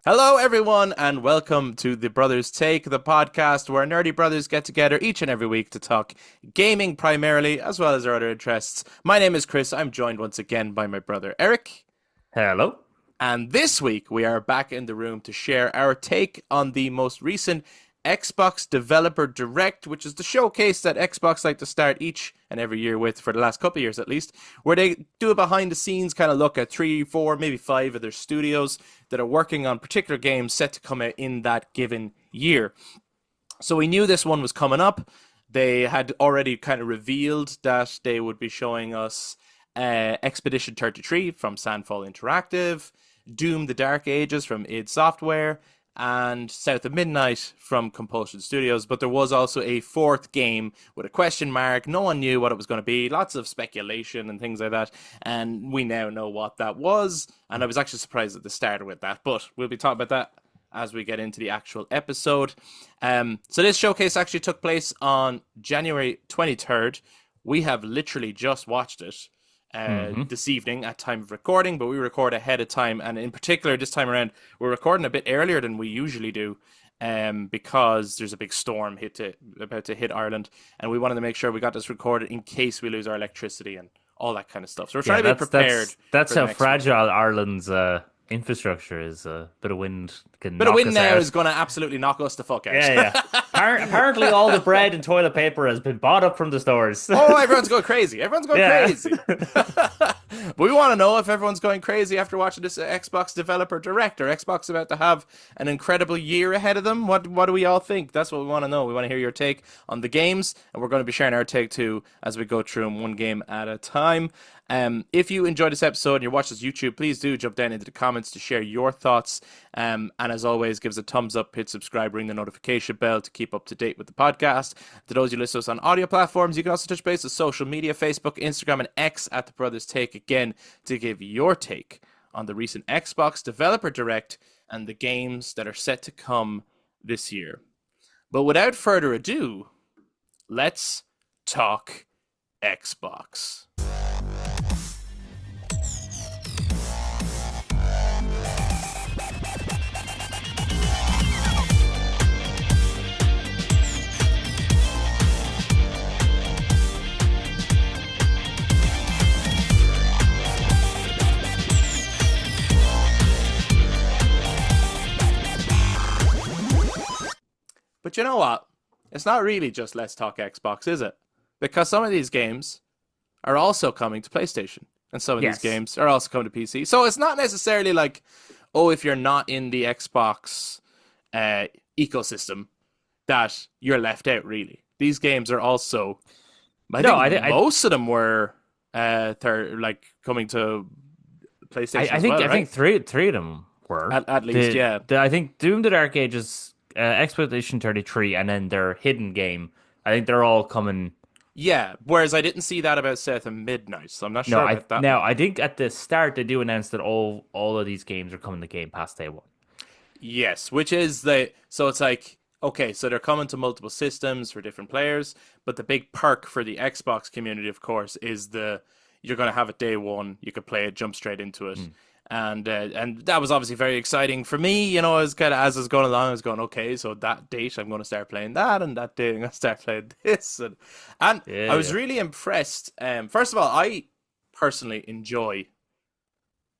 Hello, everyone, and welcome to the Brothers Take, the podcast where nerdy brothers get together each and every week to talk gaming primarily, as well as our other interests. My name is Kris. I'm joined once again by my brother Eric. Hello. And this week, we are back in the room to share our take on the most recent Xbox Developer Direct, which is the showcase that Xbox like to start each and every year with, for the last couple of years at least, where they do a behind-the-scenes kind of look at 3, 4, maybe 5 of their studios that are working on particular games set to come out in that given year. So we knew this one was coming up. They had already kind of revealed that they would be showing us Expedition 33 from Sandfall Interactive, Doom: The Dark Ages from id Software, and South of Midnight from Compulsion Studios. But there was also a fourth game with a question mark. No one knew what it was going to be. Lots of speculation and things like that. And we now know what that was. And I was actually surprised that they started with that. But we'll be talking about that as we get into the actual episode. So this showcase actually took place on January 23rd. We have literally just watched it this evening at time of recording, but we record ahead of time, and in particular this time around we're recording a bit earlier than we usually do because there's a big storm about to hit Ireland, and we wanted to make sure we got this recorded in case we lose our electricity and all that kind of stuff. So we're trying to be prepared. That's how fragile Ireland's infrastructure is. A bit of wind can bit knock of wind us now out. is going to absolutely knock us the fuck out. Yeah. Apparently all the bread and toilet paper has been bought up from the stores. Oh, everyone's going crazy. Everyone's going crazy. But we want to know if everyone's going crazy after watching this Xbox Developer Direct. Or Xbox about to have an incredible year ahead of them? What do we all think? That's what we want to know. We want to hear your take on the games, and we're going to be sharing our take too as we go through them one game at a time. If you enjoyed this episode and you're watching this YouTube, please do jump down into the comments to share your thoughts. And as always, give us a thumbs up, hit subscribe, ring the notification bell to keep up to date with the podcast. To those who listen to us on audio platforms, you can also touch base with social media, Facebook, Instagram, and X at The Brothers Take again to give your take on the recent Xbox Developer Direct and the games that are set to come this year. But without further ado, let's talk Xbox. But you know what? It's not really just Let's Talk Xbox, is it? Because some of these games are also coming to PlayStation. And some of these games are also coming to PC. So it's not necessarily like, oh, if you're not in the Xbox ecosystem, that you're left out, really. These games are also... I think most of them were coming to PlayStation as well, right? I think three of them were. At least, yeah. I think Doom: The Dark Ages, Expedition 33, and then their hidden game. I think they're all coming. Yeah, whereas I didn't see that about South of Midnight, so I'm not sure about that. Now, I think at the start they do announce that all of these games are coming to Game Pass Day 1. Yes, which is so it's like, okay, so they're coming to multiple systems for different players, but the big perk for the Xbox community, of course, is you're going to have it day 1, you could play it, jump straight into it. And that was obviously very exciting for me. You know, I was kind of, as I was going along, I was going, okay, so that date I'm going to start playing that, and that date I'm going to start playing this, and I was really impressed. First of all, I personally enjoy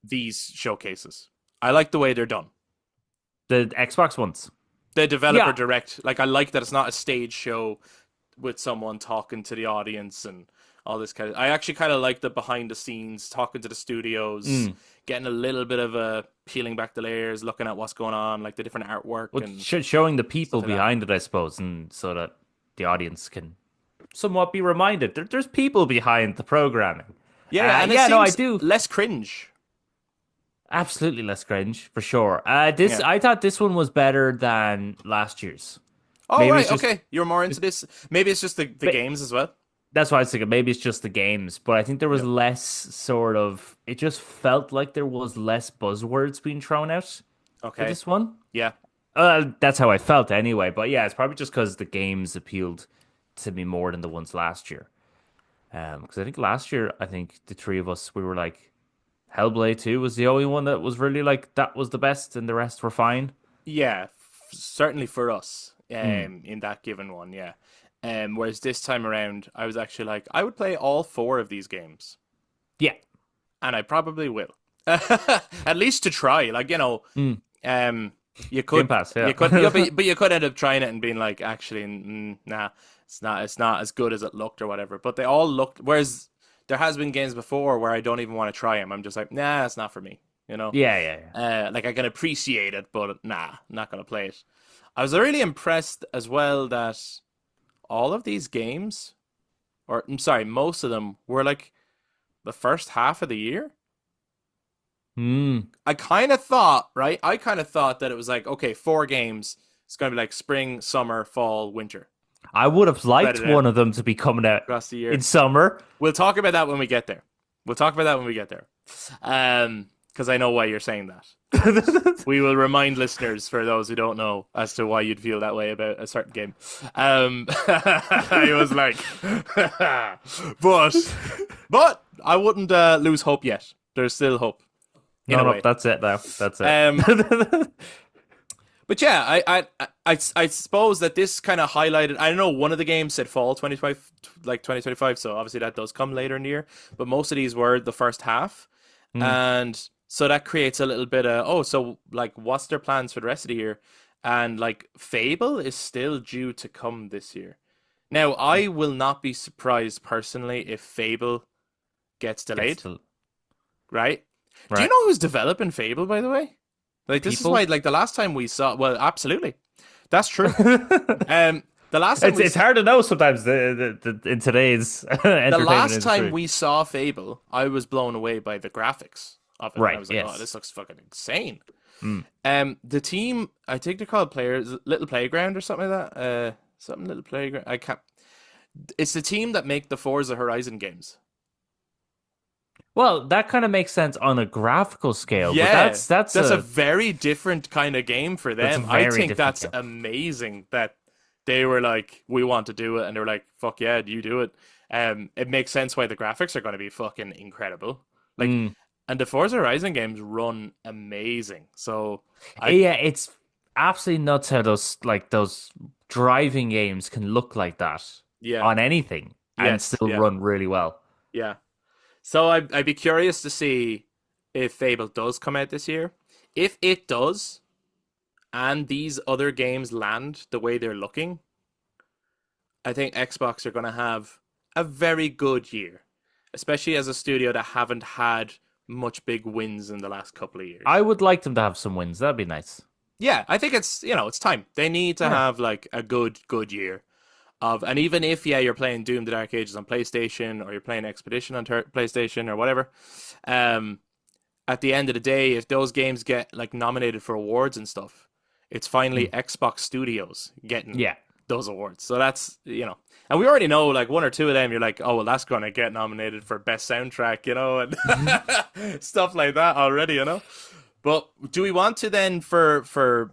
these showcases. I like the way they're done. The Xbox ones, the developer direct, like I like that it's not a stage show with someone talking to the audience and all this kind of. I actually kind of like the behind the scenes, talking to the studios, getting a little bit of a peeling back the layers, looking at what's going on, like the different artwork, and showing the people behind it, I suppose, and so that the audience can somewhat be reminded there's people behind the programming. Yeah, and I do less cringe. Absolutely less cringe for sure. I thought this one was better than last year's. Oh, maybe right, okay. You're more into this. Maybe it's just the games as well. That's why I was thinking maybe it's just the games, but I think there was less sort of. It just felt like there was less buzzwords being thrown out. Okay. For this one, yeah. That's how I felt anyway. But yeah, it's probably just because the games appealed to me more than the ones last year. Because I think last year, the three of us, we were like, Hellblade 2 was the only one that was really like that was the best, and the rest were fine. Yeah, certainly for us, Hmm. in that given one, yeah. Whereas this time around, I was actually like, I would play all four of these games, Yeah. and I probably will. At least to try, like, Hmm. um, you Game could, Pass, yeah. you could, yeah, but you could end up trying it and being like, actually, nah, it's not as good as it looked or whatever. But they all looked. Whereas there has been games before where I don't even want to try them. I'm just like, nah, it's not for me. You know, Yeah, yeah, yeah. like I can appreciate it, but nah, not gonna play it. I was really impressed as well that all of these games, or I'm sorry, most of them were like the first half of the year. Hmm. I kind of thought, right? I kind of thought that it was like, okay, four games. It's going to be like spring, summer, fall, winter. I would have Spread liked it out one of them to be coming out across the in year. summer. We'll talk about that when we get there. We'll talk about that when we get there. Because I know why you're saying that. We will remind listeners, for those who don't know, as to why you'd feel that way about a certain game. I was like, but I wouldn't lose hope yet. There's still hope in No, a no, way. that's it now. That's it. Um, But yeah, I suppose that this kind of highlighted. I don't know. One of the games said fall 25, like 2025. So obviously that does come later in the year. But most of these were the first half, Hmm. and so that creates a little bit of so like what's their plans for the rest of the year? And like Fable is still due to come this year. Now I will not be surprised personally if Fable gets Gets delayed. to Right? Do you right. know who's developing Fable, by the way? Like this is why, People. like the last time we saw, well, absolutely, that's true. The last time It's hard to know sometimes in today's the entertainment last time industry. we saw Fable, I was blown away by the graphics of it. I Right. was like, oh, Yes. this looks fucking insane. Mm. The team, I think they're called Players Little Playground or something like that. Something Little Playground. I can't. It's the team that make the Forza Horizon games. Well, that kind of makes sense on a graphical scale, but Yeah, that's that's a a very different kind of game for that's a them. I very think different that's game. amazing that they were like, we want to do it, and they were like, fuck yeah, you do it. It makes sense why the graphics are going to be fucking incredible. Like, Mm. and the Forza Horizon games run amazing. So I, Yeah, it's absolutely nuts how those driving games can look like that yeah, on anything and yes, still yeah, run really well. yeah. So I'd be curious to see if Fable does come out this year. If it does, and these other games land the way they're looking, I think Xbox are going to have a very good year, especially as a studio that haven't had much big wins in the last couple of I years. would like them to have some wins. That'd be nice. Yeah, I think it's it's time. They need to Yeah. have like a good year of, and even if you're playing Doom the Dark Ages on PlayStation or you're playing Expedition on PlayStation or whatever, um, at the end of the day, if those games get like nominated for awards and stuff, it's finally Mm. Xbox Studios getting Yeah. those awards. So that's and we already know like one or two of them. You're like, oh well, that's gonna get nominated for best soundtrack, and stuff like that already, But do we want to then, for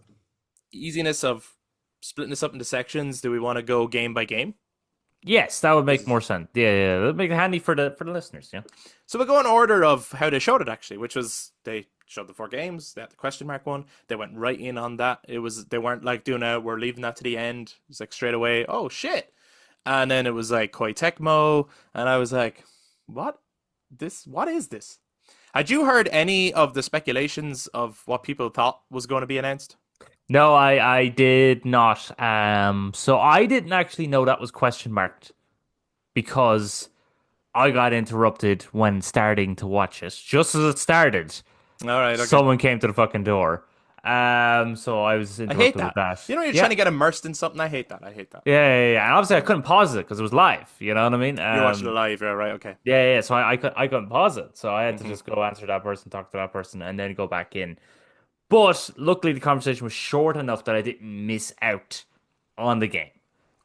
easiness of splitting this up into sections, do we want to go game by game? Yes, that would make more 'Cause- sense. Yeah, yeah, that'd make it handy for the listeners. Yeah. So we'll go in order of how they showed it actually, which was they showed the four games. They had the question mark one. They went right in on that. They weren't like doing we're leaving that to the end. It's like straight away. Oh shit! And then it was like Koei Tecmo, and I was like, what? What is this? Had you heard any of the speculations of what people thought was going to be announced? No, I did not. So I didn't actually know that was question marked because I got interrupted when starting to watch it. Just as it started, All right, okay. someone came to the fucking door. So I was I hate interrupted with that. that. You're trying Yeah. to get immersed in something. I hate that. I hate that. Yeah, yeah, yeah. And obviously I couldn't pause it because it was live. You know what I mean? You're watching it live, yeah, right? Okay. Yeah, yeah. So I couldn't pause it. So I had to Hmm. just go answer that person, talk to that person, and then go back in. But luckily the conversation was short enough that I didn't miss out on the game.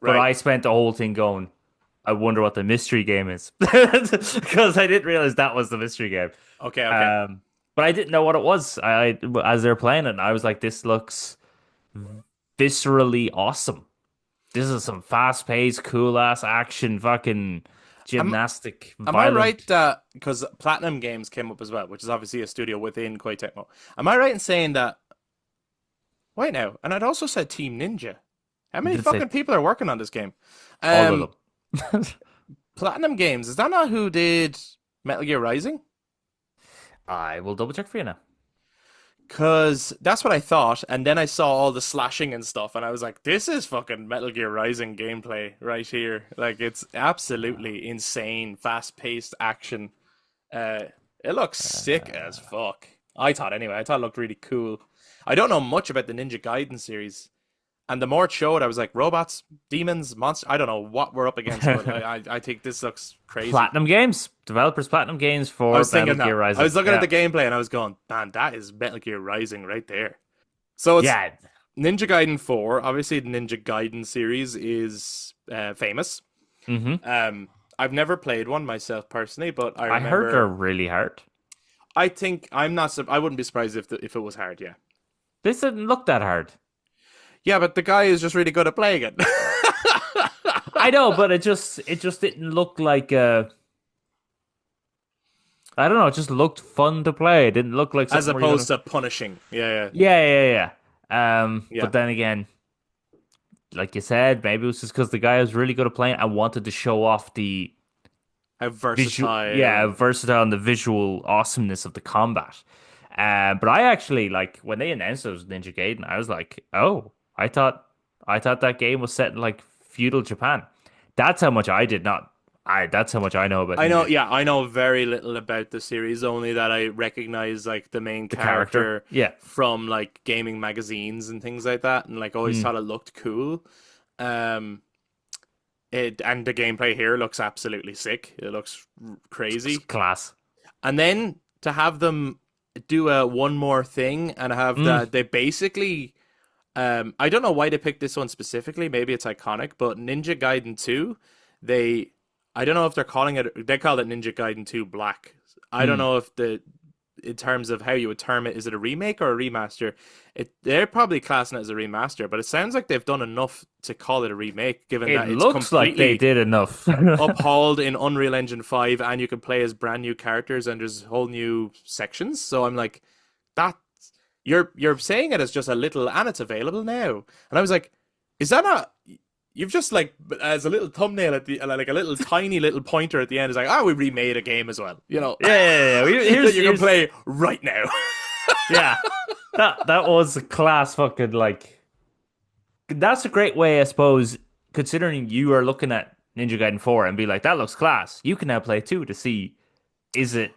But Right. I spent the whole thing going, I wonder what the mystery game is. Because I didn't realize that was the mystery game. Okay. Okay. Um, but I didn't know what it was. As they're playing it, and I was like, this looks viscerally awesome. This is some fast paced, cool ass action fucking Am, gymnastic, am I right violent. that because Platinum Games came up as well, which is obviously a studio within Koei Tecmo? Am I right in saying that? Wait now, and I'd also said Team Ninja. How many That's fucking it. people are working on this game? All of Um, them. Platinum Games, is that not who did Metal Gear Rising? I will double check for you now. Cause that's what I thought, and then I saw all the slashing and stuff, and I was like, "This is fucking Metal Gear Rising gameplay right here. Like, it's absolutely insane, fast-paced action. Uh, it looks sick as Uh, fuck. I thought anyway. I thought it looked really cool. I don't know much about the Ninja Gaiden series, and the more it showed, I was like, robots, demons, monsters. I don't know what we're up against, but I think this looks crazy. Platinum Games, developers Platinum Games I for was Metal thinking Gear that. I Rising. was looking at Yeah, the gameplay and I was going, man, that is Metal Gear Rising right there. So it's yeah. Ninja Gaiden 4. Obviously, the Ninja Gaiden series is famous. hmm I've never played one myself personally, but I I heard they're remember. really hard. I think I'm not. I wouldn't be surprised if it was hard. Yeah, This didn't look that hard. yeah, but the guy is just really good at playing it. I know, but it just didn't look like I don't know, it just looked fun to play. It didn't look like As something where you're opposed gonna to punishing. Yeah, Yeah, yeah, yeah. yeah, But then again, like you said, maybe it was just because the guy was really good at playing and wanted to show off the how visual, versatile yeah, and versatile and the visual awesomeness of the combat. But I actually like when they announced it was Ninja Gaiden, I was like, oh, I thought that game was set in like feudal Japan. That's how much I did not. That's how much I know about I know, Ninja, yeah, I know very little about the series, only that I recognize like the main the character. character Yeah. from like gaming magazines and things like that, and like always Mm. thought it looked cool. Um, it and the gameplay here looks absolutely sick. It looks It's crazy. class. And then to have them do a one more thing and have Mm. that they basically I don't know why they picked this one specifically. Maybe it's iconic, but Ninja Gaiden 2, they I don't know if they're calling it they call it Ninja Gaiden 2 Black. I don't Mm. know if the in terms of how you would term it, is it a remake or a remaster? They're probably classing it as a remaster, but it sounds like they've done enough to call it a remake, given It that it's looks like they completely did enough. uphauled in Unreal Engine 5 and you can play as brand new characters and there's whole new sections. So I'm like, that you're saying it as just a little and it's available now. And I was like, is that not you've just like as a little thumbnail at the like a little tiny little pointer at the end is like, oh, we remade a game as well, you know, Yeah, yeah, yeah. that you can Here's play right now. yeah. That was a class fucking like that's a great way, I suppose, considering you are looking at Ninja Gaiden 4 and be like, that looks class. You can now play it too to see is it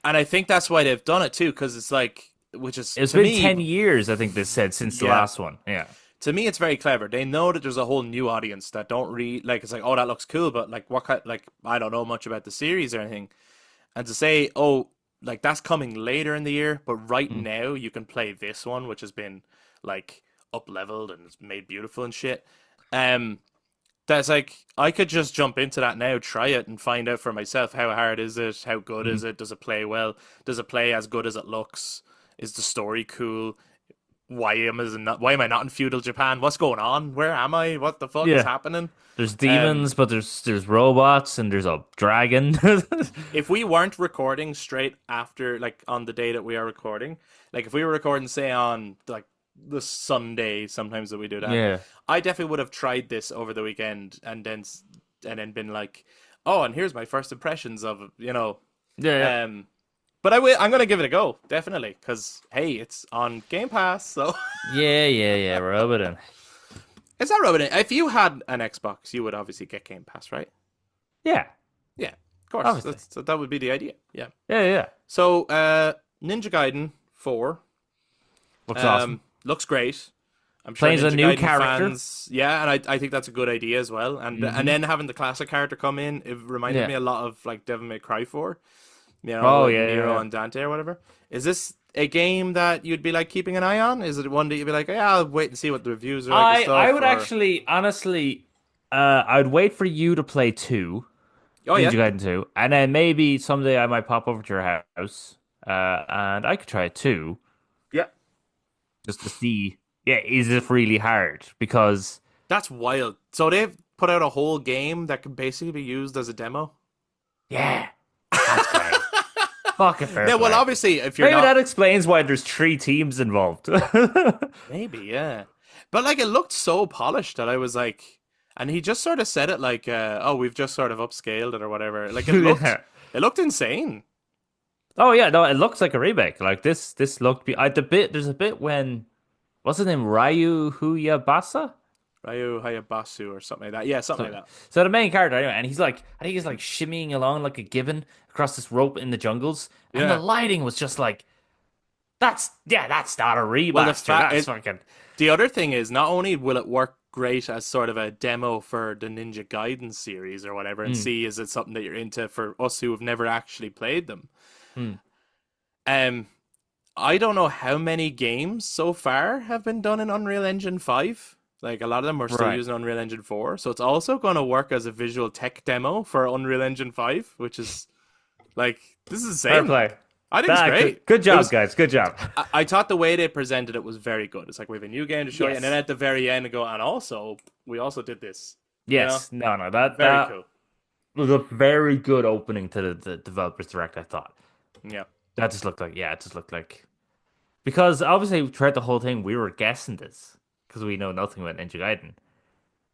And I think that's why they've done it too, because it's like, which is it's to been me, 10 years, I think they said, since the yeah, last one. Yeah. to me it's very clever. They know that there's a whole new audience that don't read like it's like, oh, that looks cool, but like what kind like I don't know much about the series or anything. And to say, oh, like that's coming later in the year, but right Mm. now you can play this one, which has been like up leveled and it's made beautiful and shit. Um that's like I could just jump into that now, try it and find out for myself how hard is it, how good Mm. is it, does it play well, does it play as good as it looks, is the story cool? Why am I not in feudal Japan? What's going on? Where am I? What the fuck is Yeah. happening? There's Um, demons, but there's robots and there's a dragon. if we weren't recording straight after, like on the day that we are recording, like if we were recording, say on like the Sunday, sometimes that we do that, Yeah. I definitely would have tried this over the weekend and then been like, oh, and here's my first impressions of it, you know. Yeah, yeah. Um, but I'm gonna give it a go definitely because hey, it's on Game Pass, so. Yeah, yeah, yeah. Rub it in. Is that Robin? If you had an Xbox, you would obviously get Game Pass, right? Yeah, Yeah, of course. obviously. That would be the idea. Yeah. Yeah, yeah. So, Ninja Gaiden 4 Looks awesome. looks great. I'm sure Plays a Ninja new Gaiden character. fans, yeah, and I think that's a good idea as well. And hmm then having the classic character come in, it reminded Yeah. me a lot of like Devil May Cry 4, you know, Oh, with yeah, yeah, Nero yeah. and Dante or whatever. Is this a game that you'd be like keeping an eye on? Is it one that you'd be like, yeah, I'll wait and see what the reviews are like and I stuff? would Or actually, honestly, I'd wait for you to play two, oh Ninja yeah, Gaiden 2, and then maybe someday I might pop over to your house, and I could try it too, yeah. just to see, yeah, is it really hard? Because That's wild. So they've put out a whole game that can basically be used as a demo. Yeah, that's great. Fucking fair Now, well, play. obviously, if you're Maybe not, that explains why there's three teams involved. maybe, yeah. But like, it looked so polished that I was like, and he just sort of said it like, "Oh, we've just sort of upscaled it or whatever." Like, Yeah. it looked insane. Oh yeah, no, it looks like a remake. Like this looked. The bit there's a bit when what's his name, Ryu Huyabasa? Ryu Hayabusa or something like that. Yeah, something So, like that. so the main character anyway, and he's like, I think he's like shimmying along like a gibbon across this rope in the jungles, and the Yeah. lighting was just like, that's not a Well, the remaster. fact That's it fucking. the other thing is not only will it work great as sort of a demo for the Ninja Gaiden series or whatever, and Mm, see is it something that you're into for us who have never actually played them. mm. Um, I don't know how many games so far have been done in Unreal Engine 5. Like a lot of them are still Right. using Unreal Engine 4. So it's also going to work as a visual tech demo for Unreal Engine 5, which is like this is Fair insane. play. I think it's That great. good It job, was guys. Good job. I thought the way they presented it was very good. It's like we have a new game to show you, and then Yes. at the very end, go, and also we also did this. You know, Yes. No, no. That very that cool. was a very good opening to the developers direct, I thought. Yeah, That just looked like it just looked like because obviously throughout the whole thing we were guessing this because we know nothing about Ninja Gaiden.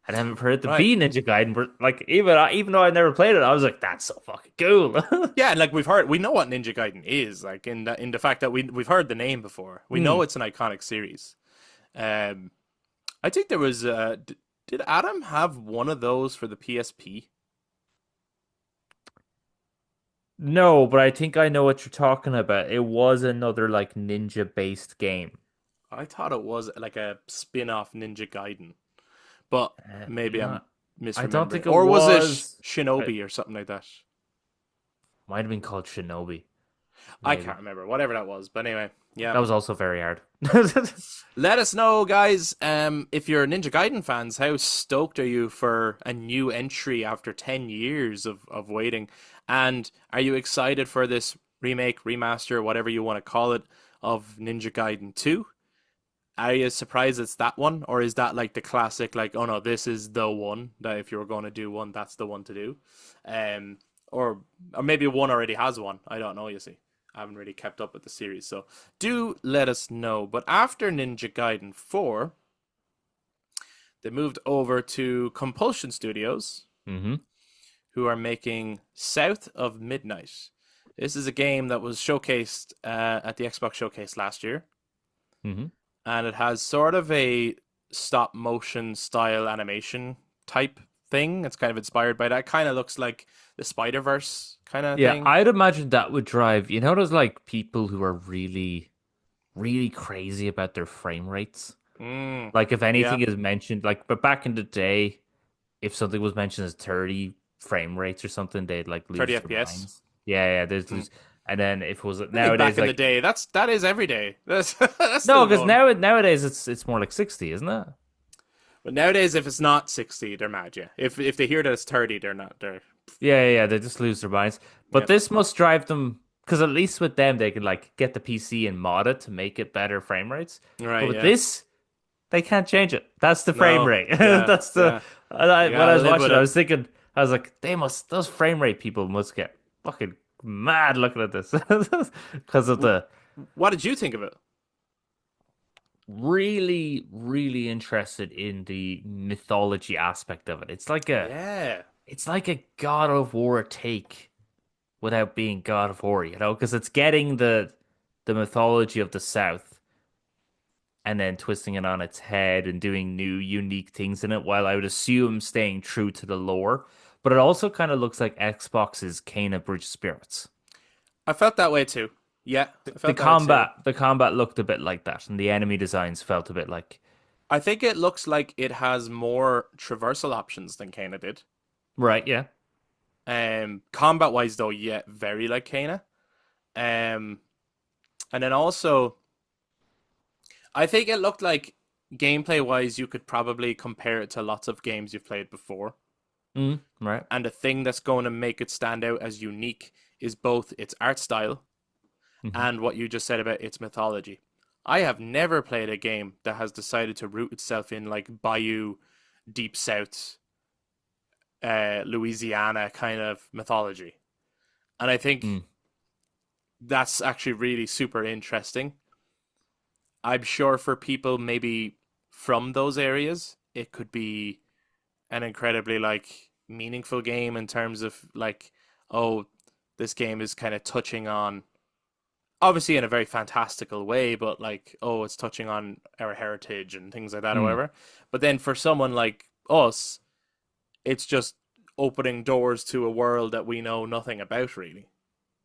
And then for it to right. be Ninja Gaiden, but like even though I never played it, I was like, that's so fucking cool. Yeah, and like we know what Ninja Gaiden is. Like in the fact that we've heard the name before. We know Hmm. it's an iconic series. Um, I think there was. Did Adam have one of those for the PSP? No, but I think I know what you're talking about. It was another like ninja based game. I thought it was like a spin-off Ninja Gaiden, but maybe I'm Not, I don't misremembering. think it Or was it was. It Shinobi or something like that? might have been called Shinobi, I can't maybe. remember. Whatever that was, but anyway, yeah. That was also very hard. Let us know, guys. If you're Ninja Gaiden fans, how stoked are you for a new entry after 10 years of waiting? And are you excited for this remake, remaster, whatever you want to call it, of Ninja Gaiden 2? Are you surprised it's that one, or is that like the classic, like, oh no, this is the one that if you were going to do one, that's the one to do? Um, or maybe one already has one. I don't know. You see, I haven't really kept up with the series, so do let us know. But after Ninja Gaiden 4, they moved over to Compulsion Studios, Hmm. who are making South of Midnight. This is a game that was showcased at the Xbox Showcase last year, Hmm. and it has sort of a stop motion style animation type thing. It's kind of inspired by that. Kind of looks like the Spider Verse kind of Yeah, thing. I'd imagine that would drive, those like people who are really, really crazy about their frame rates. Mm, Like if yeah, anything is mentioned, like but back in the day, if something was mentioned as 30 frame rates or something, they'd like 30 lose their FPS. minds. Yeah, they'd Mm. lose. And then if it was I think nowadays, back in the like day, that is every day. That's no, still because going. nowadays it's more like 60, isn't it? But nowadays, if it's not 60, they're mad. Yeah, if they hear that it's 30, they're not. They're Yeah, they just lose their minds. But yeah. this must drive them because at least with them they can like get the PC and mod it to make it better frame rates. But Right. with Yeah. this, they can't change it. That's the frame No. rate. Yeah. That's the Yeah. You when I gotta was live with watching, I it. was thinking, I was like, those frame rate people must get fucking mad looking at this because of W- the What did you think of it? really, really interested in the mythology aspect of it. Yeah. It's like a God of War take without being God of War, because it's getting the mythology of the South and then twisting it on its head and doing new, unique things in it, while I would assume staying true to the lore. But it also kind of looks like Xbox's Kena Bridge Spirits. I felt that way too. Yeah, I The felt that way too. combat looked a bit like that, and the enemy designs felt a bit like, I think it looks like it has more traversal options than Kana did. right, yeah. Combat wise though, yeah, very like Kana. Um, and then also, I think it looked like gameplay wise, you could probably compare it to lots of games you've played before. Right. And the thing that's going to make it stand out as unique is both its art style Hmm. and what you just said about its mythology. I have never played a game that has decided to root itself in like Bayou, Deep South, Louisiana kind of mythology. And I think Mm. that's actually really super interesting. I'm sure for people maybe from those areas, it could be an incredibly like meaningful game in terms of like, oh, this game is kind of touching on, obviously in a very fantastical way, but like, oh, it's touching on our heritage and things like that or Mm. whatever. But then for someone like us, it's just opening doors to a world that we know nothing about really.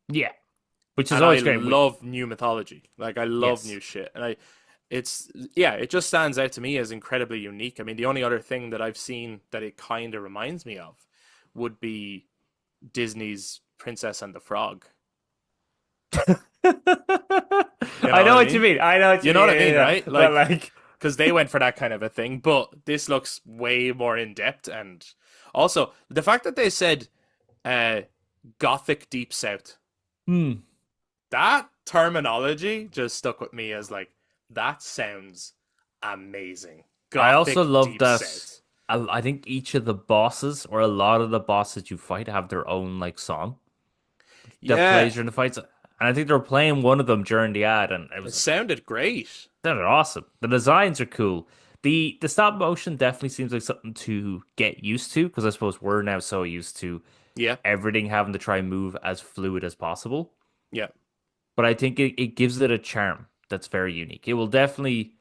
Yeah, which is And I always great. love new mythology. Like I love Yes. new shit. And it's yeah, it just stands out to me as incredibly unique. I mean, the only other thing that I've seen that it kind of reminds me of would be Disney's Princess and the Frog. You I know what know I what you mean? mean. I know what you You know mean. what Yeah, I mean, yeah, right? yeah. But Like, like, because they went for that kind of a thing, but this looks way more in depth. And also, the fact that they said uh, Gothic Deep South, hmm. that terminology just stuck with me as like, that sounds amazing. I also Gothic love Deep that. South. I think each of the bosses, or a lot of the bosses you fight, have their own like song that Yeah, plays during the fights. And I think they were playing one of them during the ad, and it it was sounded great. they're awesome. The designs are cool. The stop motion definitely seems like something to get used to because I suppose we're now so used to Yeah, everything having to try and move as fluid as possible. yeah, But I think it gives it a charm that's very unique. It will definitely,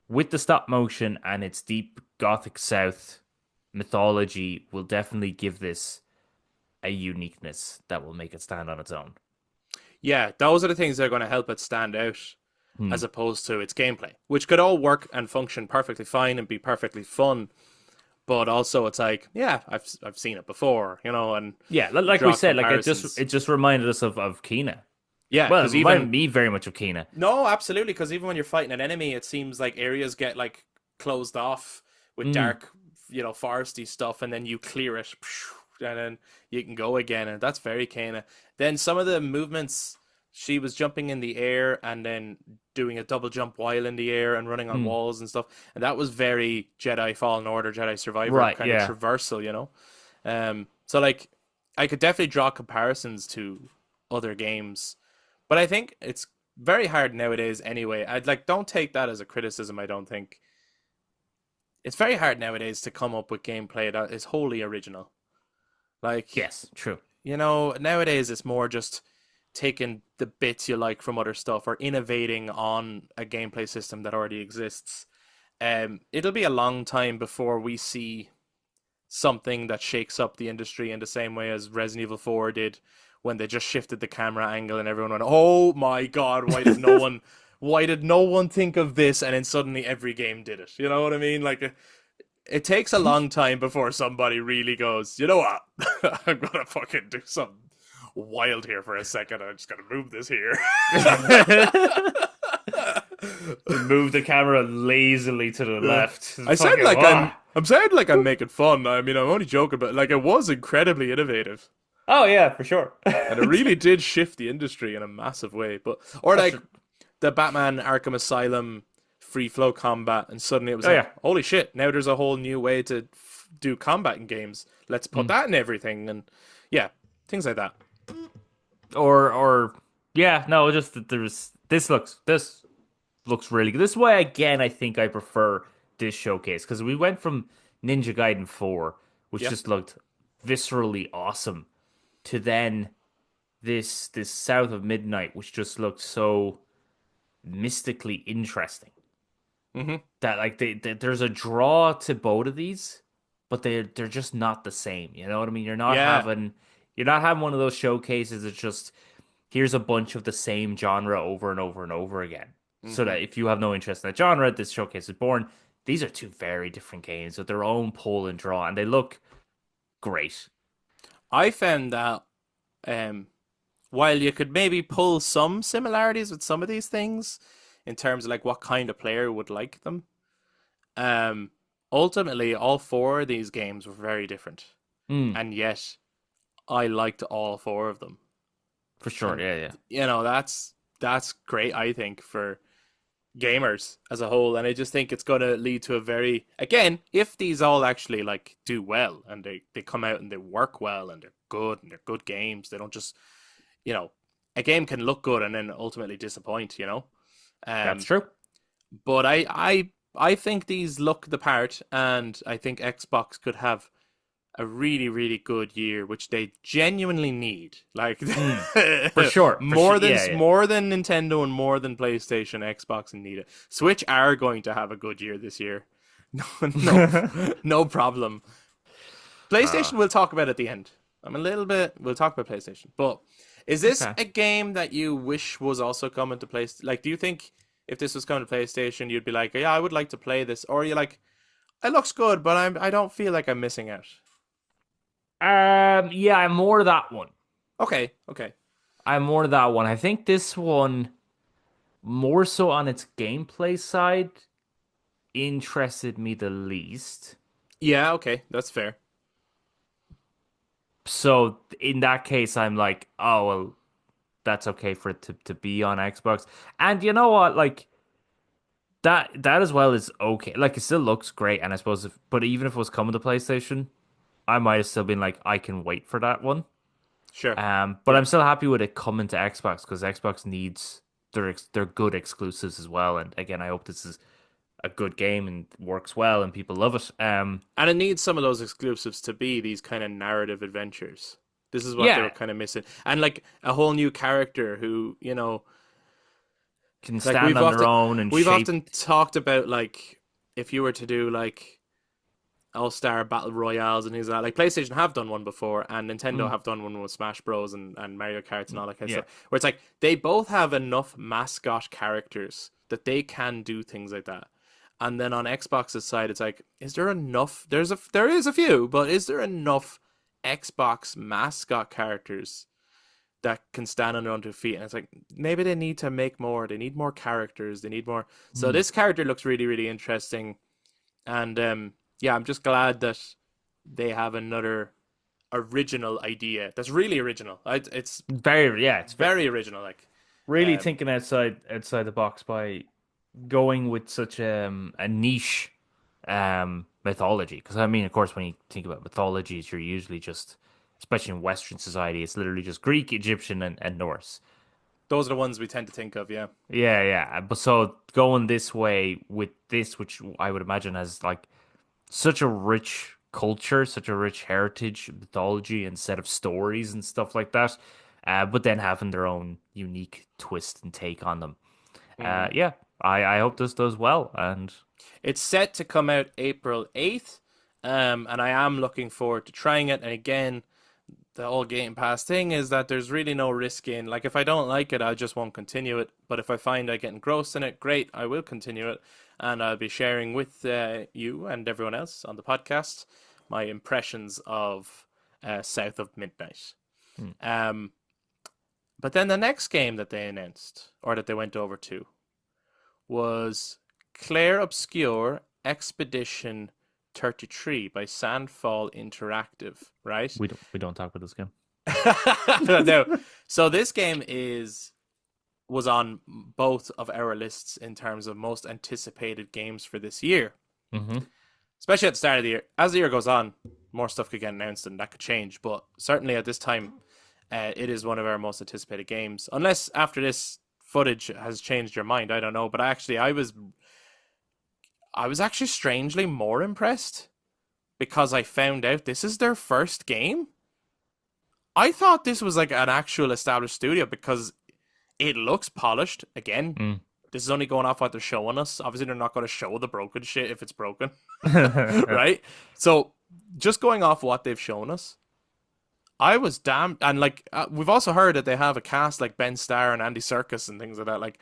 with the stop motion and its deep Gothic South mythology, will definitely give this a uniqueness that will make it stand on its own. yeah. Those are the things that are going to help it stand out Hmm. as opposed to its gameplay, which could all work and function perfectly fine and be perfectly fun. But also, it's like, yeah, I've seen it before, you know, and Yeah, you like we draw said, like it just comparisons. it just reminded us of Kina. Yeah, Well, it because reminded even me very much of Kina. no, absolutely, because even when you're fighting an enemy, it seems like areas get like closed off with Mm. dark, foresty stuff, and then you clear it, and then you can go again, and that's very Kana. Then some of the movements, she was jumping in the air and then doing a double jump while in the air and running on Mm. walls and stuff, and that was very Jedi Fallen Order, Jedi Survivor Right, kind of yeah. traversal, you know. So like, I could definitely draw comparisons to other games, but I think it's very hard nowadays anyway. I'd like don't take that as a criticism. I don't think it's very hard nowadays to come up with gameplay that is wholly original. Like, Yes, true. nowadays it's more just taking the bits you like from other stuff or innovating on a gameplay system that already exists. It'll be a long time before we see something that shakes up the industry in the same way as Resident Evil 4 did when they just shifted the camera angle and everyone went, "Oh my god, why did no one think of this?" And then suddenly every game did it. You know what I mean? Like it takes a long time before somebody really goes, "You know what? I'm gonna fucking do something wild here for a second. I'm just gonna move this here." Move the camera lazily to the Yeah. left. I sound Fucking like ah. I'm sounding like I'm making fun. I mean, I'm only joking, but like it was incredibly innovative. Oh yeah, for sure. And it really did shift the industry in a massive way. But or That's like the Batman Arkham Asylum free flow combat, and suddenly it was oh like, yeah. holy shit! Now there's a whole new way to do combat in games. Let's put Mm. that in everything, and yeah, things like that. Or yeah, no, just that there's this looks really good. This is why again I think I prefer this showcase because we went from Ninja Gaiden 4, which Yeah. just looked viscerally awesome, to then this South of Midnight, which just looked so mystically interesting. Hmm. That like there's a draw to both of these, but they're just not the same. You know what I mean? Yeah. You're not having one of those showcases. It's just here's a bunch of the same genre over and over and over again. So Hmm. that if you have no interest in that genre, this showcase is born. These are two very different games with their own pull and draw, and they look great. I found that um, while you could maybe pull some similarities with some of these things in terms of like what kind of player would like them, um, ultimately all four of these games were very different, Mm, and yet I liked all four of them. for sure. And Yeah, yeah. that's great, I think, for gamers as a whole. And I just think it's going to lead to a very, again, if these all actually like do well and they come out and they work well and they're good games, they don't just you know, a game can look good and then ultimately disappoint, you know. That's Um, true. but I think these look the part, and I think Xbox could have a really, really good year, which they genuinely need. Like Mm, for sure. For sure. Yeah, yeah. more than Nintendo and more than PlayStation, Xbox need it. Switch are going to have a good year this year. No, no, no problem. Uh, PlayStation we'll talk about at the end. I'm a little bit. We'll talk about PlayStation, but is this okay. a game that you wish was also coming to PlayStation? Like, do you think if this was coming to PlayStation, you'd be like, yeah, I would like to play this, or are you like, it looks good, but I don't feel like I'm missing out. Yeah, I'm more that one. Okay, okay. I'm more that one. I think this one more so on its gameplay side interested me the least. Yeah, okay, that's fair. So in that case, I'm like, oh well, that's okay for it to be on Xbox. And you know what? Like that as well is okay. Like it still looks great, and I suppose but even if it was coming to PlayStation, I might have still been like, I can wait for that one. Sure. But Yeah. I'm still happy with it coming to Xbox because Xbox needs their good exclusives as well. And again, I hope this is a good game and works well and people love it. And it needs some of those exclusives to be these kind of narrative adventures. This is what they were Yeah, kind of missing. And like a whole new character who, you know, can like stand on their own and we've shape. often talked about like if you were to do like all-star battle royales and things like that. Like PlayStation have done one before, and Nintendo Mm, have done one with Smash Bros. And Mario Karts and all that kind of yeah. stuff. Where it's like they both have enough mascot characters that they can do things like that. And then on Xbox's side, it's like, is there enough? There is a few, but is there enough Xbox mascot characters that can stand on their own two feet? And it's like maybe they need to make more. They need more characters. They need more. So Mm. this character looks really, really interesting, and yeah, I'm just glad that they have another original idea that's really original. It's Very, yeah, it's very original. Like, really um, thinking outside the box by going with such a niche mythology. Because I mean, of course, when you think about mythologies, you're usually just, especially in Western society, it's literally just Greek, Egyptian, and Norse. those are the ones we tend to think of. Yeah. Yeah, yeah. But so going this way with this, which I would imagine has like such a rich culture, such a rich heritage, mythology, and set of stories and stuff like that. But then having their own unique twist and take on them. Hmm. Yeah, I hope this does well. And It's set to come out April 8th, and I am looking forward to trying it. And again, the whole Game Pass thing is that there's really no risk in, like, if I don't like it, I just won't continue it. But if I find I get engrossed in it, great, I will continue it. And I'll be sharing with you and everyone else on the podcast my impressions of South of Midnight. hmm, Um, but then the next game that they announced, or that they went over to, was Clair Obscur Expedition 33 by Sandfall Interactive, right? we don't talk about this game. No. So this game was on both of our lists in terms of most anticipated games for this year, Hmm. especially at the start of the year. As the year goes on, more stuff could get announced and that could change. But certainly at this time, it is one of our most anticipated games. Unless after this footage has changed your mind, I don't know. But actually, I was actually strangely more impressed because I found out this is their first game. I thought this was like an actual established studio because it looks polished. Again, Mm. this is only going off what they're showing us. Obviously, they're not going to show the broken shit if it's broken, right? So, just going off what they've shown us, I was damn. And like, we've also heard that they have a cast like Ben Starr and Andy Serkis and things like that. Like,